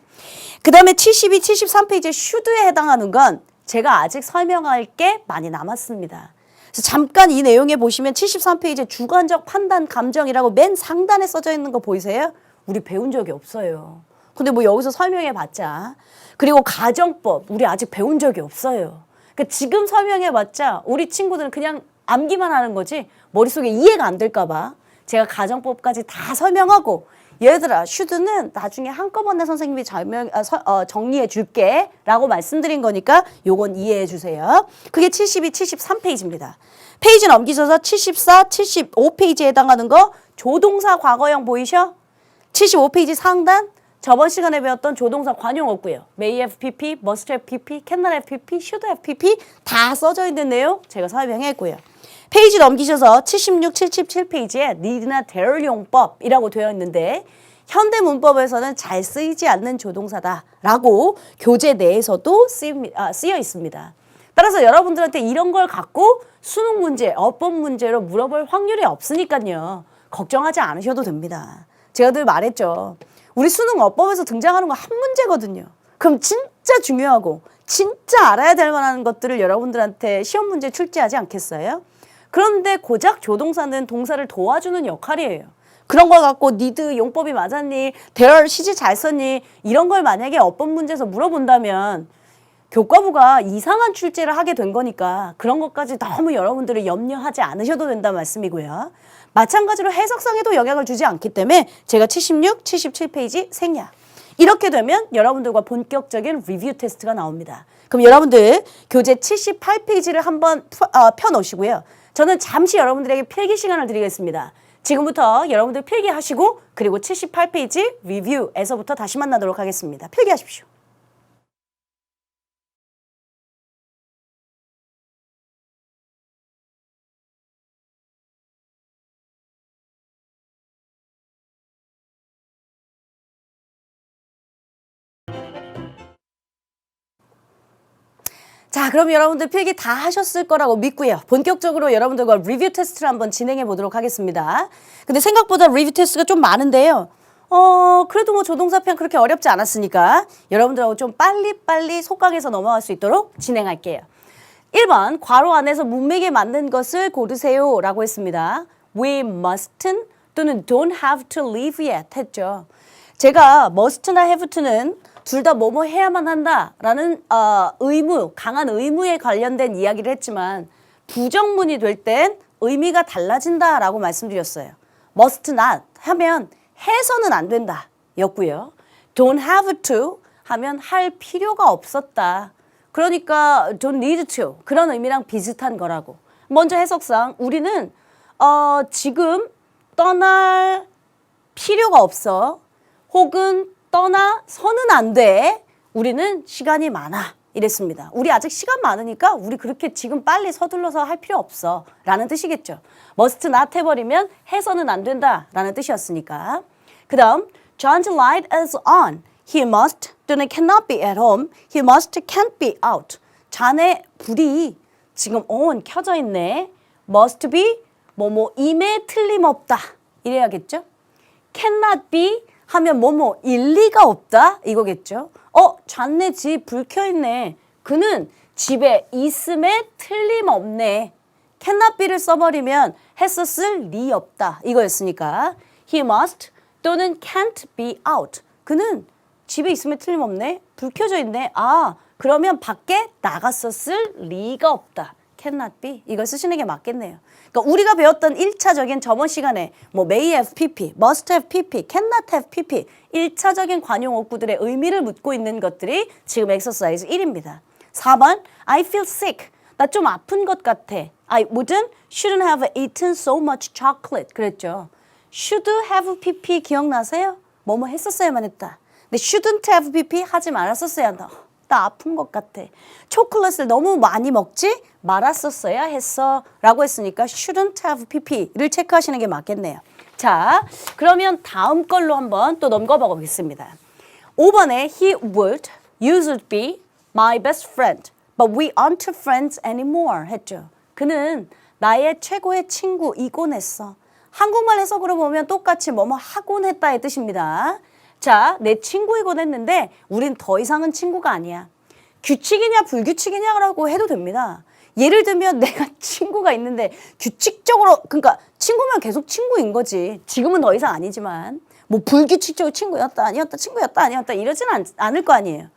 그 다음에 72, 73페이지 should에 해당하는 건 제가 아직 설명할 게 많이 남았습니다. 그래서 잠깐 이 내용에 보시면 73페이지 주관적 판단 감정이라고 맨 상단에 써져 있는 거 보이세요? 우리 배운 적이 없어요. 근데 뭐 여기서 설명해 봤자. 그리고 가정법 우리 아직 배운 적이 없어요. 그러니까 지금 설명해 봤자 우리 친구들은 그냥 암기만 하는 거지 머릿속에 이해가 안 될까 봐 제가 가정법까지 다 설명하고 얘들아 should는 나중에 한꺼번에 선생님이 정리해 줄게 라고 말씀드린 거니까 요건 이해해 주세요. 그게 72, 73페이지입니다. 페이지 넘기셔서 74, 75페이지에 해당하는 거 조동사 과거형 보이셔? 75페이지 상단 저번 시간에 배웠던 조동사 관용어구요. may have pp, must have pp, cannot have pp, should have pp 다 써져 있는 내용 제가 설명했고요. 페이지 넘기셔서 76, 77페이지에 need나 dare 용법이라고 되어 있는데 현대 문법에서는 잘 쓰이지 않는 조동사다라고 교재 내에서도 쓰여 있습니다. 따라서 여러분들한테 이런 걸 갖고 수능 문제, 어법 문제로 물어볼 확률이 없으니까요. 걱정하지 않으셔도 됩니다. 제가 늘 말했죠. 우리 수능 어법에서 등장하는 거 한 문제거든요. 그럼 진짜 중요하고 진짜 알아야 될 만한 것들을 여러분들한테 시험 문제 출제하지 않겠어요? 그런데 고작 조동사는 동사를 도와주는 역할이에요. 그런 걸 갖고 니드 용법이 맞았니? 대열 시제 잘 썼니? 이런 걸 만약에 어법 문제에서 물어본다면 교과부가 이상한 출제를 하게 된 거니까 그런 것까지 너무 여러분들이 염려하지 않으셔도 된다는 말씀이고요. 마찬가지로 해석상에도 영향을 주지 않기 때문에 제가 76, 77페이지 생략. 이렇게 되면 여러분들과 본격적인 리뷰 테스트가 나옵니다. 그럼 여러분들 교재 78페이지를 한번 펴놓으시고요. 저는 잠시 여러분들에게 필기 시간을 드리겠습니다. 지금부터 여러분들 필기하시고 그리고 78페이지 리뷰에서부터 다시 만나도록 하겠습니다. 필기하십시오. 자, 그럼 여러분들 필기 다 하셨을 거라고 믿고요. 본격적으로 여러분들과 리뷰 테스트를 한번 진행해 보도록 하겠습니다. 근데 생각보다 리뷰 테스트가 좀 많은데요. 그래도 뭐 조동사편 그렇게 어렵지 않았으니까 여러분들하고 좀 빨리빨리 속강해서 넘어갈 수 있도록 진행할게요. 1번, 괄호 안에서 문맥에 맞는 것을 고르세요 라고 했습니다. We mustn't 또는 don't have to leave yet 했죠. 제가 must나 have to는 둘 다 뭐뭐 해야만 한다라는 의무, 강한 의무에 관련된 이야기를 했지만 부정문이 될 땐 의미가 달라진다라고 말씀드렸어요. must not 하면 해서는 안 된다 였고요. don't have to 하면 할 필요가 없었다. 그러니까 don't need to 그런 의미랑 비슷한 거라고. 먼저 해석상 우리는 지금 떠날 필요가 없어. 혹은 떠나서는 안 돼. 우리는 시간이 많아. 이랬습니다. 우리 아직 시간 많으니까 우리 그렇게 지금 빨리 서둘러서 할 필요 없어. 라는 뜻이겠죠. must not 해버리면 해서는 안 된다. 라는 뜻이었으니까. 그 다음 John's light is on. He must 또는 cannot be at home. He must can't be out. 잔의 불이 지금 on 켜져 있네. must be 뭐뭐임에 틀림없다. 이래야겠죠. cannot be 하면 뭐뭐 일리가 없다 이거겠죠. 잔네 집 불 켜있네. 그는 집에 있음에 틀림없네. cannot be를 써버리면 했었을 리 없다 이거였으니까 he must 또는 can't be out. 그는 집에 있음에 틀림없네. 불 켜져 있네. 그러면 밖에 나갔었을 리가 없다. cannot be 이걸 쓰시는 게 맞겠네요. 그러니까 우리가 배웠던 1차적인 저번 시간에 뭐 may have pp, must have pp, cannot have pp 1차적인 관용 어구들의 의미를 묻고 있는 것들이 지금 엑서사이즈 1입니다. 4번 I feel sick. 나 좀 아픈 것 같아. I shouldn't have eaten so much chocolate. 그랬죠. should have pp 기억나세요? 뭐뭐 했었어야만 했다. 근데 shouldn't have pp 하지 말았었어야 한다. 나 아픈 것 같아. 초콜릿을 너무 많이 먹지 말았었어야 했어 라고 했으니까 shouldn't have pp를 체크하시는 게 맞겠네요. 자, 그러면 다음 걸로 한번 또 넘어가 보겠습니다. 5번에 he would, used to be my best friend, but we aren't friends anymore 했죠. 그는 나의 최고의 친구이곤 했어. 한국말 해석으로 보면 똑같이 뭐뭐 하곤 했다의 뜻입니다. 자, 내 친구이곤 했는데 우린 더 이상은 친구가 아니야. 규칙이냐 불규칙이냐라고 해도 됩니다. 예를 들면 내가 친구가 있는데 규칙적으로 그러니까 친구면 계속 친구인 거지. 지금은 더 이상 아니지만 뭐 불규칙적으로 친구였다 아니었다 친구였다 아니었다 이러지는 않을 거 아니에요.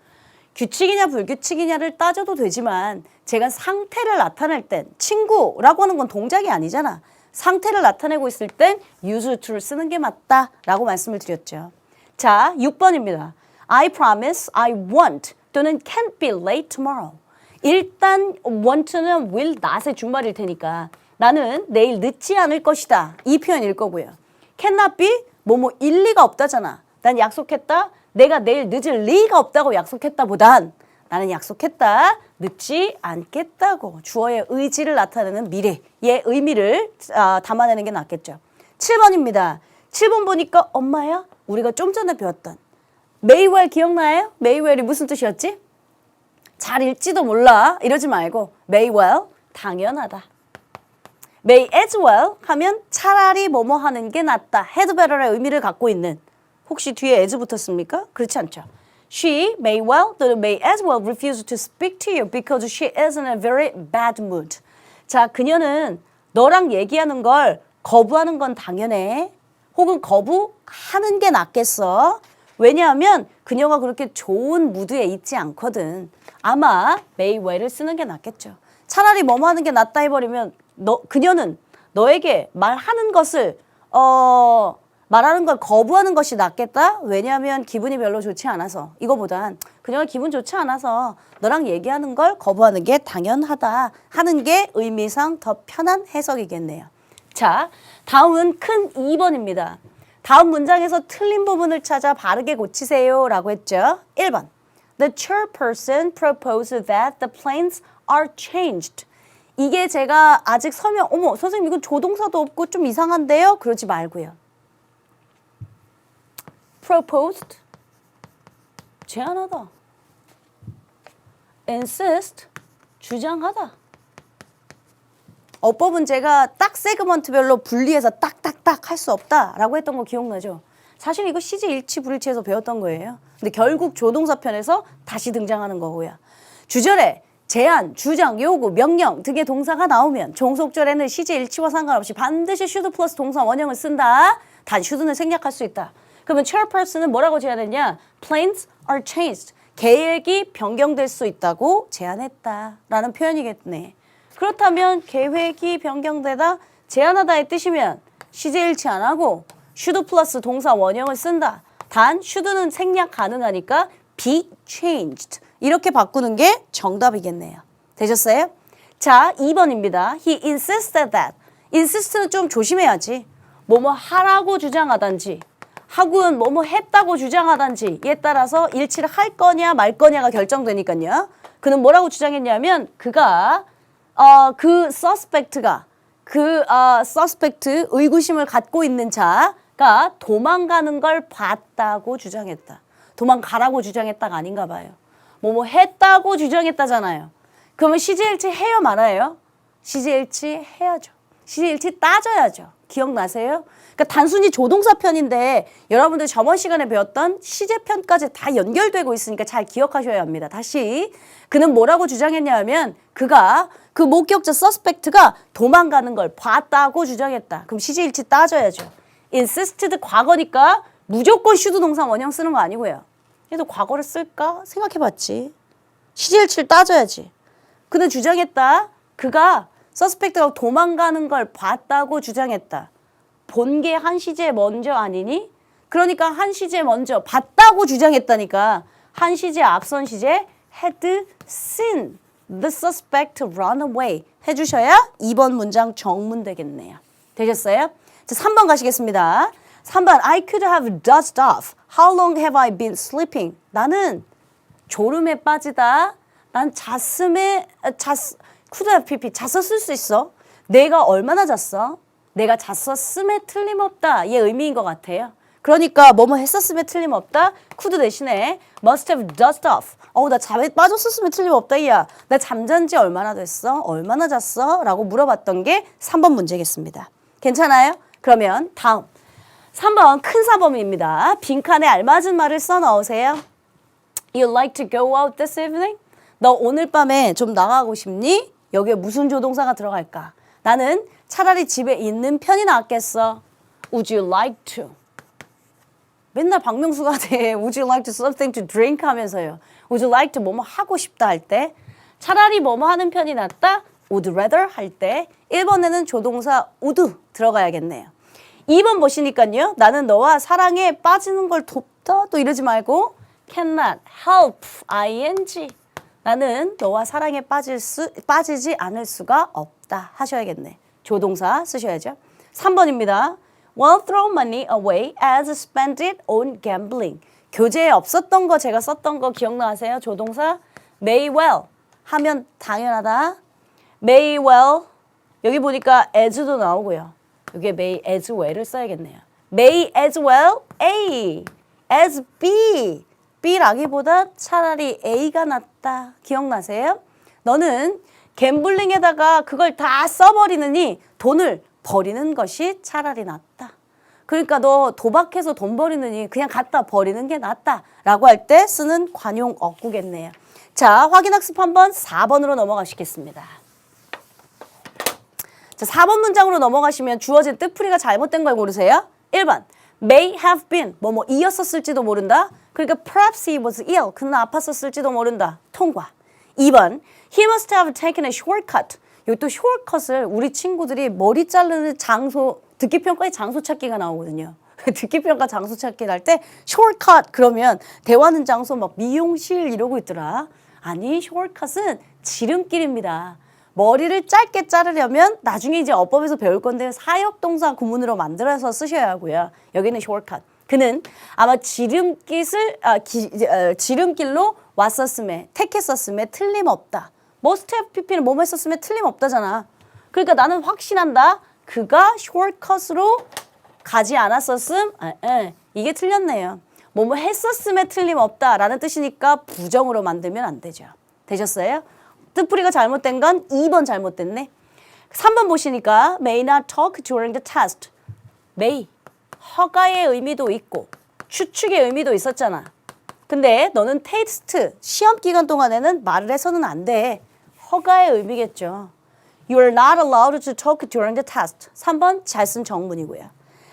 규칙이냐 불규칙이냐를 따져도 되지만 제가 상태를 나타낼 땐 친구라고 하는 건 동작이 아니잖아. 상태를 나타내고 있을 땐 use to를 쓰는 게 맞다라고 말씀을 드렸죠. 자, 6번입니다. I promise I won't 또는 can't be late tomorrow. 일단 want는 will not의 준말일 테니까 나는 내일 늦지 않을 것이다. 이 표현일 거고요. cannot be 뭐뭐 일리가 없다잖아. 난 약속했다. 내가 내일 늦을 리가 없다고 약속했다 보단 나는 약속했다. 늦지 않겠다고 주어의 의지를 나타내는 미래의 의미를 담아내는 게 낫겠죠. 7번입니다. 7번 보니까 엄마야? 우리가 좀 전에 배웠던 may well 기억나요? may well이 무슨 뜻이었지? 잘 읽지도 몰라 이러지 말고 may well 당연하다. may as well 하면 차라리 뭐뭐 하는 게 낫다. had better의 의미를 갖고 있는 혹시 뒤에 as 붙었습니까? 그렇지 않죠. She may well 또는 may as well refuse to speak to you because she is in a very bad mood. 자, 그녀는 너랑 얘기하는 걸 거부하는 건 당연해. 혹은 거부하는 게 낫겠어. 왜냐하면 그녀가 그렇게 좋은 무드에 있지 않거든. 아마 may well을 쓰는 게 낫겠죠. 차라리 뭐뭐 하는 게 낫다 해버리면 그녀는 너에게 말하는 것을 말하는 걸 거부하는 것이 낫겠다. 왜냐하면 기분이 별로 좋지 않아서 이거보단 그녀가 기분 좋지 않아서 너랑 얘기하는 걸 거부하는 게 당연하다 하는 게 의미상 더 편한 해석이겠네요. 자, 다음은 큰 2번입니다. 다음 문장에서 틀린 부분을 찾아 바르게 고치세요 라고 했죠. 1번 The chairperson proposed that the planes are changed. 이게 제가 아직 서명 어머 선생님 이건 조동사도 없고 좀 이상한데요? 그러지 말고요. proposed 제안하다. insist 주장하다. 어법은 제가 딱 세그먼트별로 분리해서 딱딱딱 할 수 없다라고 했던 거 기억나죠? 사실 이거 시제 일치 불일치에서 배웠던 거예요. 근데 결국 조동사 편에서 다시 등장하는 거고요. 주절에 제안, 주장, 요구, 명령 등의 동사가 나오면 종속절에는 시제 일치와 상관없이 반드시 should 플러스 동사 원형을 쓴다. 단 should는 생략할 수 있다. 그러면 chairperson은 뭐라고 제안했냐? Plans are changed. 계획이 변경될 수 있다고 제안했다라는 표현이겠네. 그렇다면 계획이 변경되다, 제안하다의 뜻이면 시제 일치 안 하고 should 플러스 동사 원형을 쓴다. 단 should는 생략 가능하니까 be changed. 이렇게 바꾸는 게 정답이겠네요. 되셨어요? 자, 2번입니다. He insisted that. insist는 좀 조심해야지. 뭐뭐 하라고 주장하든지 하고는 뭐뭐 했다고 주장하든지에 따라서 일치를 할 거냐 말 거냐가 결정되니까요. 그는 뭐라고 주장했냐면 그가 그 suspect가 suspect 의구심을 갖고 있는 자가 도망가는 걸 봤다고 주장했다. 도망가라고 주장했다가 아닌가 봐요. 뭐뭐 했다고 주장했다잖아요. 그러면 시제일치 해요 말아요? 시제일치 해야죠. 시제일치 따져야죠. 기억나세요? 그러니까 단순히 조동사 편인데 여러분들 저번 시간에 배웠던 시제편까지 다 연결되고 있으니까 잘 기억하셔야 합니다. 다시 그는 뭐라고 주장했냐 하면 그가 그 목격자 서스펙트가 도망가는 걸 봤다고 주장했다. 그럼 시제일치 따져야죠. insisted 과거니까 무조건 should 동사 원형 쓰는 거 아니고요. 얘도 과거를 쓸까 생각해봤지. 시제일치를 따져야지. 그는 주장했다. 그가 서스펙트가 도망가는 걸 봤다고 주장했다. 본 게 한 시제 먼저 아니니? 그러니까 한 시제 먼저 봤다고 주장했다니까. 한 시제 앞선 시제 had seen the suspect run away 해주셔야 2번 문장 정문 되겠네요. 되셨어요? 자, 3번 가시겠습니다. 3번 I could have dozed off. How long have I been sleeping? 나는 졸음에 빠지다. 난 could have pp 잤었을 수 있어. 내가 얼마나 잤어? 내가 잤었음에 틀림없다. 이 의미인 것 같아요. 그러니까 뭐뭐 했었음에 틀림없다. could 대신에 must have dozed off. 나 잠에 빠졌었음에 틀림없다. 야, 나 잠잔 지 얼마나 됐어? 얼마나 잤어? 라고 물어봤던 게 3번 문제겠습니다. 괜찮아요? 그러면 다음 3번 큰 사범입니다. 빈칸에 알맞은 말을 써 넣으세요. You like to go out this evening? 너 오늘 밤에 좀 나가고 싶니? 여기에 무슨 조동사가 들어갈까? 나는 차라리 집에 있는 편이 낫겠어. Would you like to? 맨날 박명수가 돼. Would you like to something to drink 하면서요. Would you like to 뭐뭐 하고 싶다 할 때 차라리 뭐뭐 하는 편이 낫다. Would rather 할 때 1번에는 조동사 would 들어가야겠네요. 2번 보시니까요. 나는 너와 사랑에 빠지는 걸 돕다. 또 이러지 말고 cannot help ing. 나는 너와 사랑에 빠지지 않을 수가 없다 하셔야겠네. 조동사 쓰셔야죠. 3번입니다. Won't throw money away as spend it on gambling. 교재에 없었던 거 제가 썼던 거 기억나세요? 조동사 may well 하면 당연하다. may well 여기 보니까 as도 나오고요. 여기에 may as well을 써야겠네요. may as well A as B B라기보다 차라리 A가 낫다. 기억나세요? 너는 갬블링에다가 그걸 다 써버리느니 돈을 버리는 것이 차라리 낫다. 그러니까 너 도박해서 돈 버리느니 그냥 갖다 버리는 게 낫다. 라고 할 때 쓰는 관용 어구겠네요. 자, 확인학습 한번 4번으로 넘어가시겠습니다. 자, 4번 문장으로 넘어가시면 주어진 뜻풀이가 잘못된 걸 고르세요. 1번 may have been 뭐뭐 이었었을지도 모른다. 그러니까 perhaps he was ill. 그는 아팠었을지도 모른다. 통과. 2번 he must have taken a shortcut. 여기 또 shortcut을 우리 친구들이 머리 자르는 장소 듣기평가의 장소 찾기가 나오거든요. 듣기평가 장소 찾기 할 때 shortcut 그러면 대화하는 장소 막 미용실 이러고 있더라. 아니 shortcut은 지름길입니다. 머리를 짧게 자르려면 나중에 이제 어법에서 배울 건데 사역동사 구문으로 만들어서 쓰셔야 하고요. 여기는 shortcut. 그는 아마 지름길로 왔었음에 택했었음에 틀림없다. must have pp는 뭐뭐 했었음에 틀림없다잖아. 그러니까 나는 확신한다. 그가 shortcut으로 가지 않았었음. 이게 틀렸네요. 뭐뭐 했었음에 틀림없다라는 뜻이니까 부정으로 만들면 안 되죠. 되셨어요? 뜻풀이가 잘못된 건 2번 잘못됐네. 3번 보시니까 may not talk during the test. may, 허가의 의미도 있고 추측의 의미도 있었잖아. 근데 너는 테스트, 시험 기간 동안에는 말을 해서는 안 돼. 허가의 의미겠죠. You are not allowed to talk during the test. 3번 잘 쓴 정문이고요.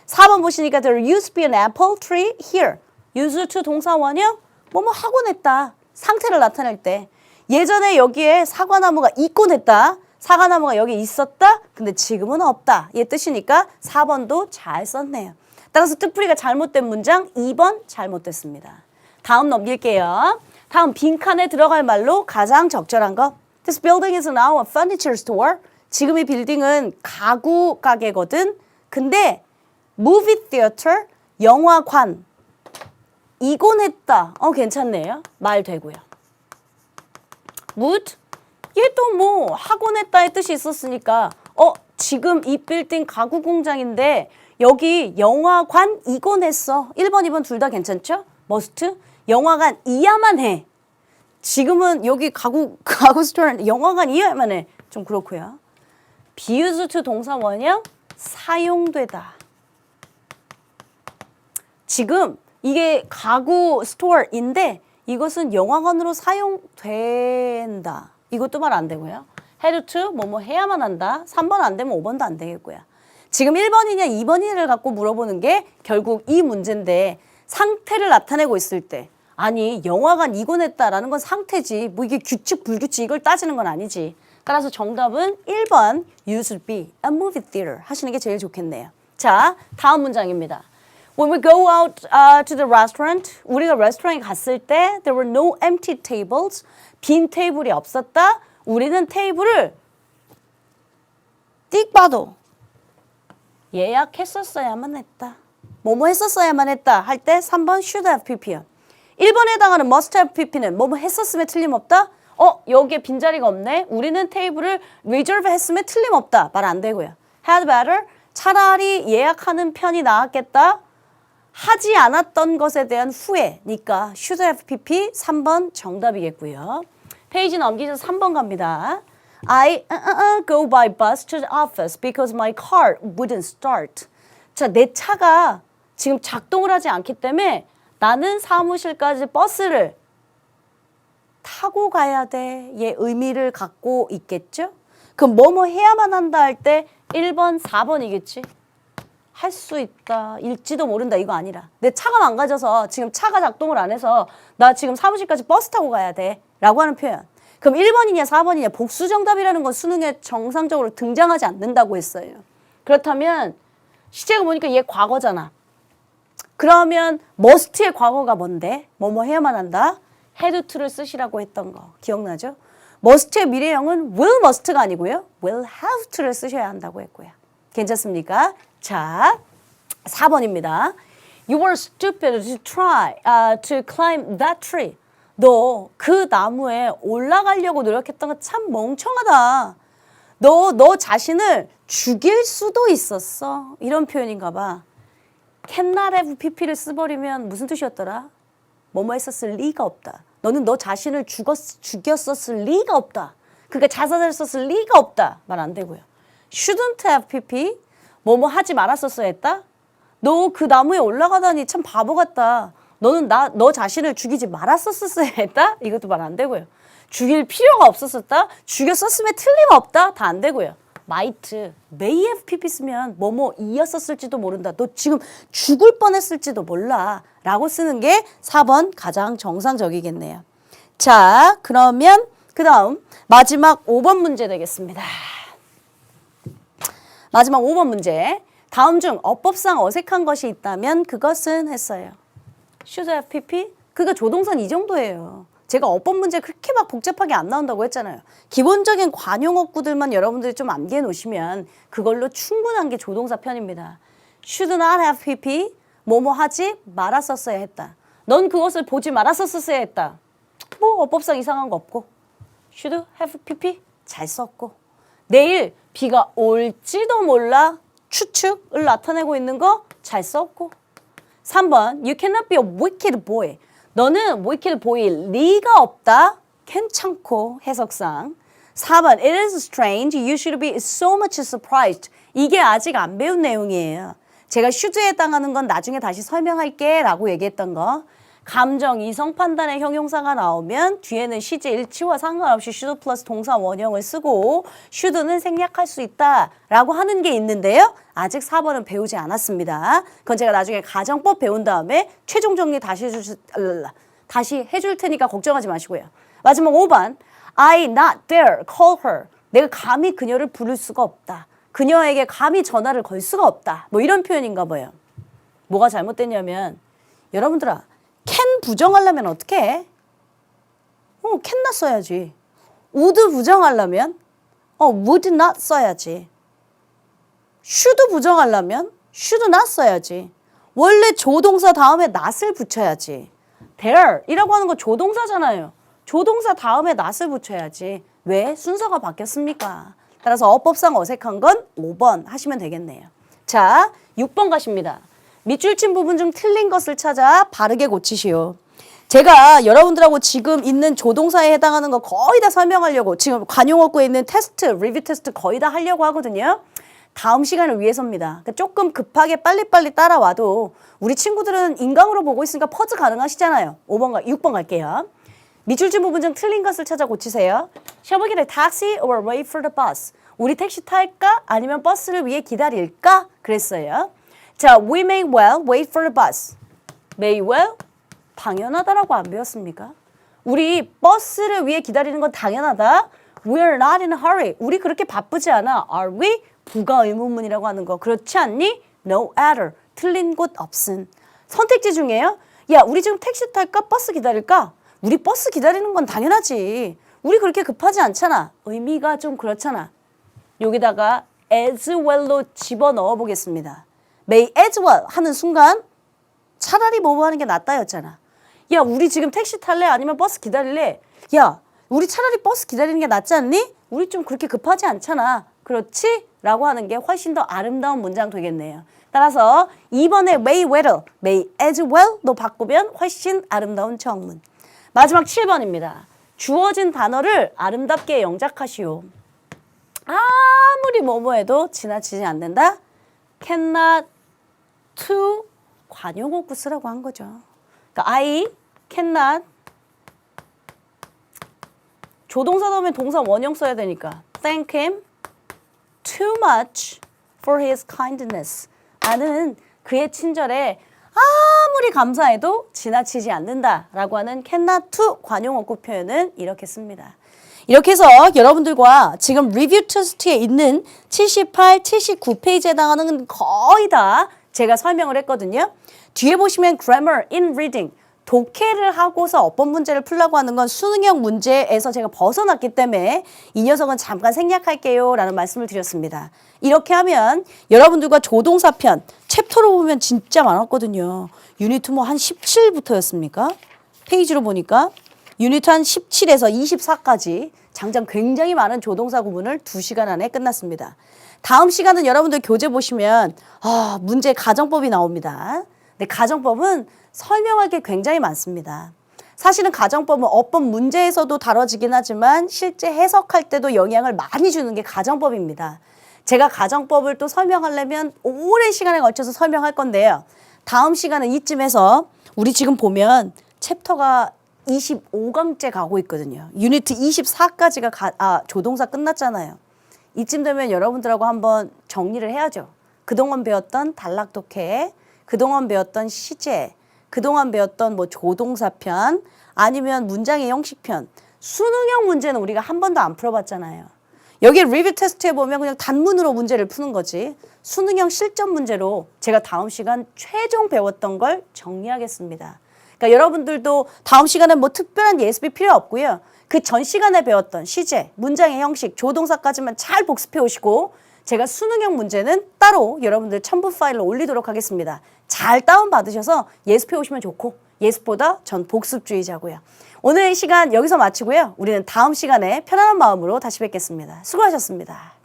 4번 보시니까 there used to be an apple tree here. used to 동사 원형 뭐뭐 하곤 했다. 상태를 나타낼 때. 예전에 여기에 사과나무가 있곤 했다. 사과나무가 여기 있었다. 근데 지금은 없다. 얘 뜻이니까 4번도 잘 썼네요. 따라서 뜻풀이가 잘못된 문장 2번 잘못됐습니다. 다음 넘길게요. 다음 빈칸에 들어갈 말로 가장 적절한 거. This building is now a furniture store. 지금 이 빌딩은 가구 가게거든. 근데 movie theater, 영화관 이곤 했다. 괜찮네요. 말 되고요. would? 얘도 뭐 하곤 했다의 뜻이 있었으니까 지금 이 빌딩 가구 공장인데 여기 영화관 이곤 했어. 1번, 2번 둘 다 괜찮죠? must? 영화관 이야만 해. 지금은 여기 가구 스토어는 영화관 이야만 해. 좀 그렇고요. be used to 동사 원형 사용되다. 지금 이게 가구 스토어인데 이것은 영화관으로 사용된다. 이것도 말 안 되고요. had to 뭐뭐 해야만 한다. 3번 안 되면 5번도 안 되겠고요. 지금 1번이냐 2번이냐를 갖고 물어보는 게 결국 이 문제인데 상태를 나타내고 있을 때 아니 영화관 이곤했다라는 건 상태지 뭐 이게 규칙 불규칙 이걸 따지는 건 아니지. 따라서 정답은 1번 used to be a movie theater 하시는 게 제일 좋겠네요. 자, 다음 문장입니다. When we go out to the restaurant, 우리가 레스토랑에 갔을 때 there were no empty tables. 빈 테이블이 없었다. 우리는 테이블을 띡 봐도 예약했었어야만 했다. 뭐뭐 했었어야만 했다 할 때 3번 should have pp요. 1번에 해당하는 must have pp는 뭐뭐 했었음에 틀림없다. 여기에 빈자리가 없네. 우리는 테이블을 reserve 했음에 틀림없다. 말 안 되고요. had better 차라리 예약하는 편이 나았겠다. 하지 않았던 것에 대한 후회니까 should have pp 3번 정답이겠고요. 페이지 넘기셔서 3번 갑니다. I go by bus to the office because my car wouldn't start. 자, 내 차가 지금 작동을 하지 않기 때문에 나는 사무실까지 버스를 타고 가야 돼. 얘 의미를 갖고 있겠죠? 그럼 뭐뭐 해야만 한다 할 때 1번, 4번이겠지? 할 수 있다, 일지도 모른다 이거 아니라 내 차가 망가져서 지금 차가 작동을 안 해서 나 지금 사무실까지 버스 타고 가야 돼 라고 하는 표현. 그럼 1번이냐 4번이냐 복수 정답이라는 건 수능에 정상적으로 등장하지 않는다고 했어요. 그렇다면 시제가 보니까 얘 과거잖아. 그러면 must의 과거가 뭔데? 뭐뭐 해야만 한다? had to를 쓰시라고 했던 거 기억나죠? must의 미래형은 will must가 아니고요. will have to를 쓰셔야 한다고 했고요. 괜찮습니까? 자, 4번입니다. You were stupid to try to climb that tree. 너 그 나무에 올라가려고 노력했던 거 참 멍청하다. 너 자신을 죽일 수도 있었어. 이런 표현인가 봐. cannot have pp를 써버리면 무슨 뜻이었더라? 뭐뭐 했었을 리가 없다. 너는 너 자신을 죽였었을 리가 없다. 그러니까 자살했었을 리가 없다. 말 안 되고요. shouldn't have pp 뭐뭐 하지 말았었어야 했다? 너 그 나무에 올라가다니 참 바보 같다. 너는 너 자신을 죽이지 말았었어야 했다? 이것도 말 안 되고요. 죽일 필요가 없었었다? 죽였었음에 틀림없다? 다 안 되고요. might, may have pp 쓰면 뭐뭐 이었었을지도 모른다. 너 지금 죽을 뻔했을지도 몰라. 라고 쓰는 게 4번 가장 정상적이겠네요. 자, 그러면 그 다음 마지막 5번 문제 되겠습니다. 마지막 5번 문제. 다음 중 어법상 어색한 것이 있다면 그것은 했어요. should have pp? 그거 조동사는 이 정도예요. 제가 어법 문제 그렇게 막 복잡하게 안 나온다고 했잖아요. 기본적인 관용어구들만 여러분들이 좀 암기해 놓으시면 그걸로 충분한 게 조동사 편입니다. should not have pp? 뭐뭐 하지 말았었어야 했다. 넌 그것을 보지 말았었어야 했다. 뭐 어법상 이상한 거 없고. should have pp? 잘 썼고. 내일 비가 올지도 몰라 추측을 나타내고 있는 거 잘 썼고. 3번 You cannot be a wicked boy. 너는 wicked boy일 리가 없다. 괜찮고 해석상. 4번 It is strange. You should be so much surprised. 이게 아직 안 배운 내용이에요. 제가 should에 해당하는 건 나중에 다시 설명할게 라고 얘기했던 거. 감정, 이성 판단의 형용사가 나오면 뒤에는 시제 일치와 상관없이 should 플러스 동사 원형을 쓰고 should는 생략할 수 있다라고 하는 게 있는데요. 아직 4번은 배우지 않았습니다. 그건 제가 나중에 가정법 배운 다음에 최종 정리 다시 해줄 테니까 걱정하지 마시고요. 마지막 5번 I not dare call her. 내가 감히 그녀를 부를 수가 없다. 그녀에게 감히 전화를 걸 수가 없다. 뭐 이런 표현인가 봐요. 뭐가 잘못됐냐면 여러분들아 can 부정하려면 어떻게 해? can not 써야지. would 부정하려면 would not 써야지. should 부정하려면 should not 써야지. 원래 조동사 다음에 not을 붙여야지. dare 이라고 하는 거 조동사잖아요. 조동사 다음에 not을 붙여야지. 왜? 순서가 바뀌었습니까? 따라서 어법상 어색한 건 5번 하시면 되겠네요. 자, 6번 가십니다. 밑줄 친 부분 중 틀린 것을 찾아 바르게 고치시오. 제가 여러분들하고 지금 있는 조동사에 해당하는 거 거의 다 설명하려고 지금 관용어구에 있는 테스트, 리뷰 테스트 거의 다 하려고 하거든요. 다음 시간을 위해서입니다. 그러니까 조금 급하게 빨리빨리 따라와도 우리 친구들은 인강으로 보고 있으니까 퍼즈 가능하시잖아요. 6번 갈게요. 밑줄 친 부분 중 틀린 것을 찾아 고치세요. Shall we get a taxi or wait for the bus? 우리 택시 탈까? 아니면 버스를 위해 기다릴까? 그랬어요. 자, we may well wait for the bus. may well? 당연하다라고 안 배웠습니까? 우리 버스를 위해 기다리는 건 당연하다. We're not in a hurry. 우리 그렇게 바쁘지 않아. Are we? 부가 의문문이라고 하는 거. 그렇지 않니? No either. 틀린 곳 없음. 선택지 중에요. 야, 우리 지금 택시 탈까? 버스 기다릴까? 우리 버스 기다리는 건 당연하지. 우리 그렇게 급하지 않잖아. 의미가 좀 그렇잖아. 여기다가 as well로 집어넣어 보겠습니다. may as well 하는 순간 차라리 뭐뭐 하는 게 낫다였잖아. 야, 우리 지금 택시 탈래? 아니면 버스 기다릴래? 야, 우리 차라리 버스 기다리는 게 낫지 않니? 우리 좀 그렇게 급하지 않잖아. 그렇지? 라고 하는 게 훨씬 더 아름다운 문장 되겠네요. 따라서 2번에 may well, may as well로 바꾸면 훨씬 아름다운 정문. 마지막 7번입니다. 주어진 단어를 아름답게 영작하시오. 아무리 뭐뭐 해도 지나치지 않는다. cannot to 관용어구 쓰라고 한 거죠. 그러니까 I cannot 조동사 다음에 동사 원형 써야 되니까 thank him too much for his kindness. 나는 그의 친절에 아무리 감사해도 지나치지 않는다라고 하는 cannot to 관용어구 표현은 이렇게 씁니다. 이렇게 해서 여러분들과 지금 리뷰 테스트에 있는 78, 79페이지에 해당하는 거의 다 제가 설명을 했거든요. 뒤에 보시면 grammar in reading, 독해를 하고서 어법 문제를 풀려고 하는 건 수능형 문제에서 제가 벗어났기 때문에 이 녀석은 잠깐 생략할게요 라는 말씀을 드렸습니다. 이렇게 하면 여러분들과 조동사편 챕터로 보면 진짜 많았거든요. 유니트 뭐 한 17부터였습니까? 페이지로 보니까 유니트 한 17에서 24까지 장장 굉장히 많은 조동사 구문을 2시간 안에 끝났습니다. 다음 시간은 여러분들 교재 보시면 문제 가정법이 나옵니다. 근데 가정법은 설명할 게 굉장히 많습니다. 사실은 가정법은 어법 문제에서도 다뤄지긴 하지만 실제 해석할 때도 영향을 많이 주는 게 가정법입니다. 제가 가정법을 또 설명하려면 오랜 시간에 걸쳐서 설명할 건데요. 다음 시간은 이쯤에서 우리 지금 보면 챕터가 25강째 가고 있거든요. 유니트 24까지가 조동사 끝났잖아요. 이쯤 되면 여러분들하고 한번 정리를 해야죠. 그동안 배웠던 단락독해, 그동안 배웠던 시제, 그동안 배웠던 뭐 조동사편, 아니면 문장의 형식편. 수능형 문제는 우리가 한 번도 안 풀어봤잖아요. 여기 리뷰 테스트에 보면 그냥 단문으로 문제를 푸는 거지. 수능형 실전 문제로 제가 다음 시간 최종 배웠던 걸 정리하겠습니다. 그러니까 여러분들도 다음 시간에 뭐 특별한 예습이 필요 없고요. 그 전 시간에 배웠던 시제, 문장의 형식, 조동사까지만 잘 복습해 오시고 제가 수능형 문제는 따로 여러분들 첨부 파일로 올리도록 하겠습니다. 잘 다운받으셔서 예습해 오시면 좋고 예습보다 전 복습주의자고요. 오늘 시간 여기서 마치고요. 우리는 다음 시간에 편안한 마음으로 다시 뵙겠습니다. 수고하셨습니다.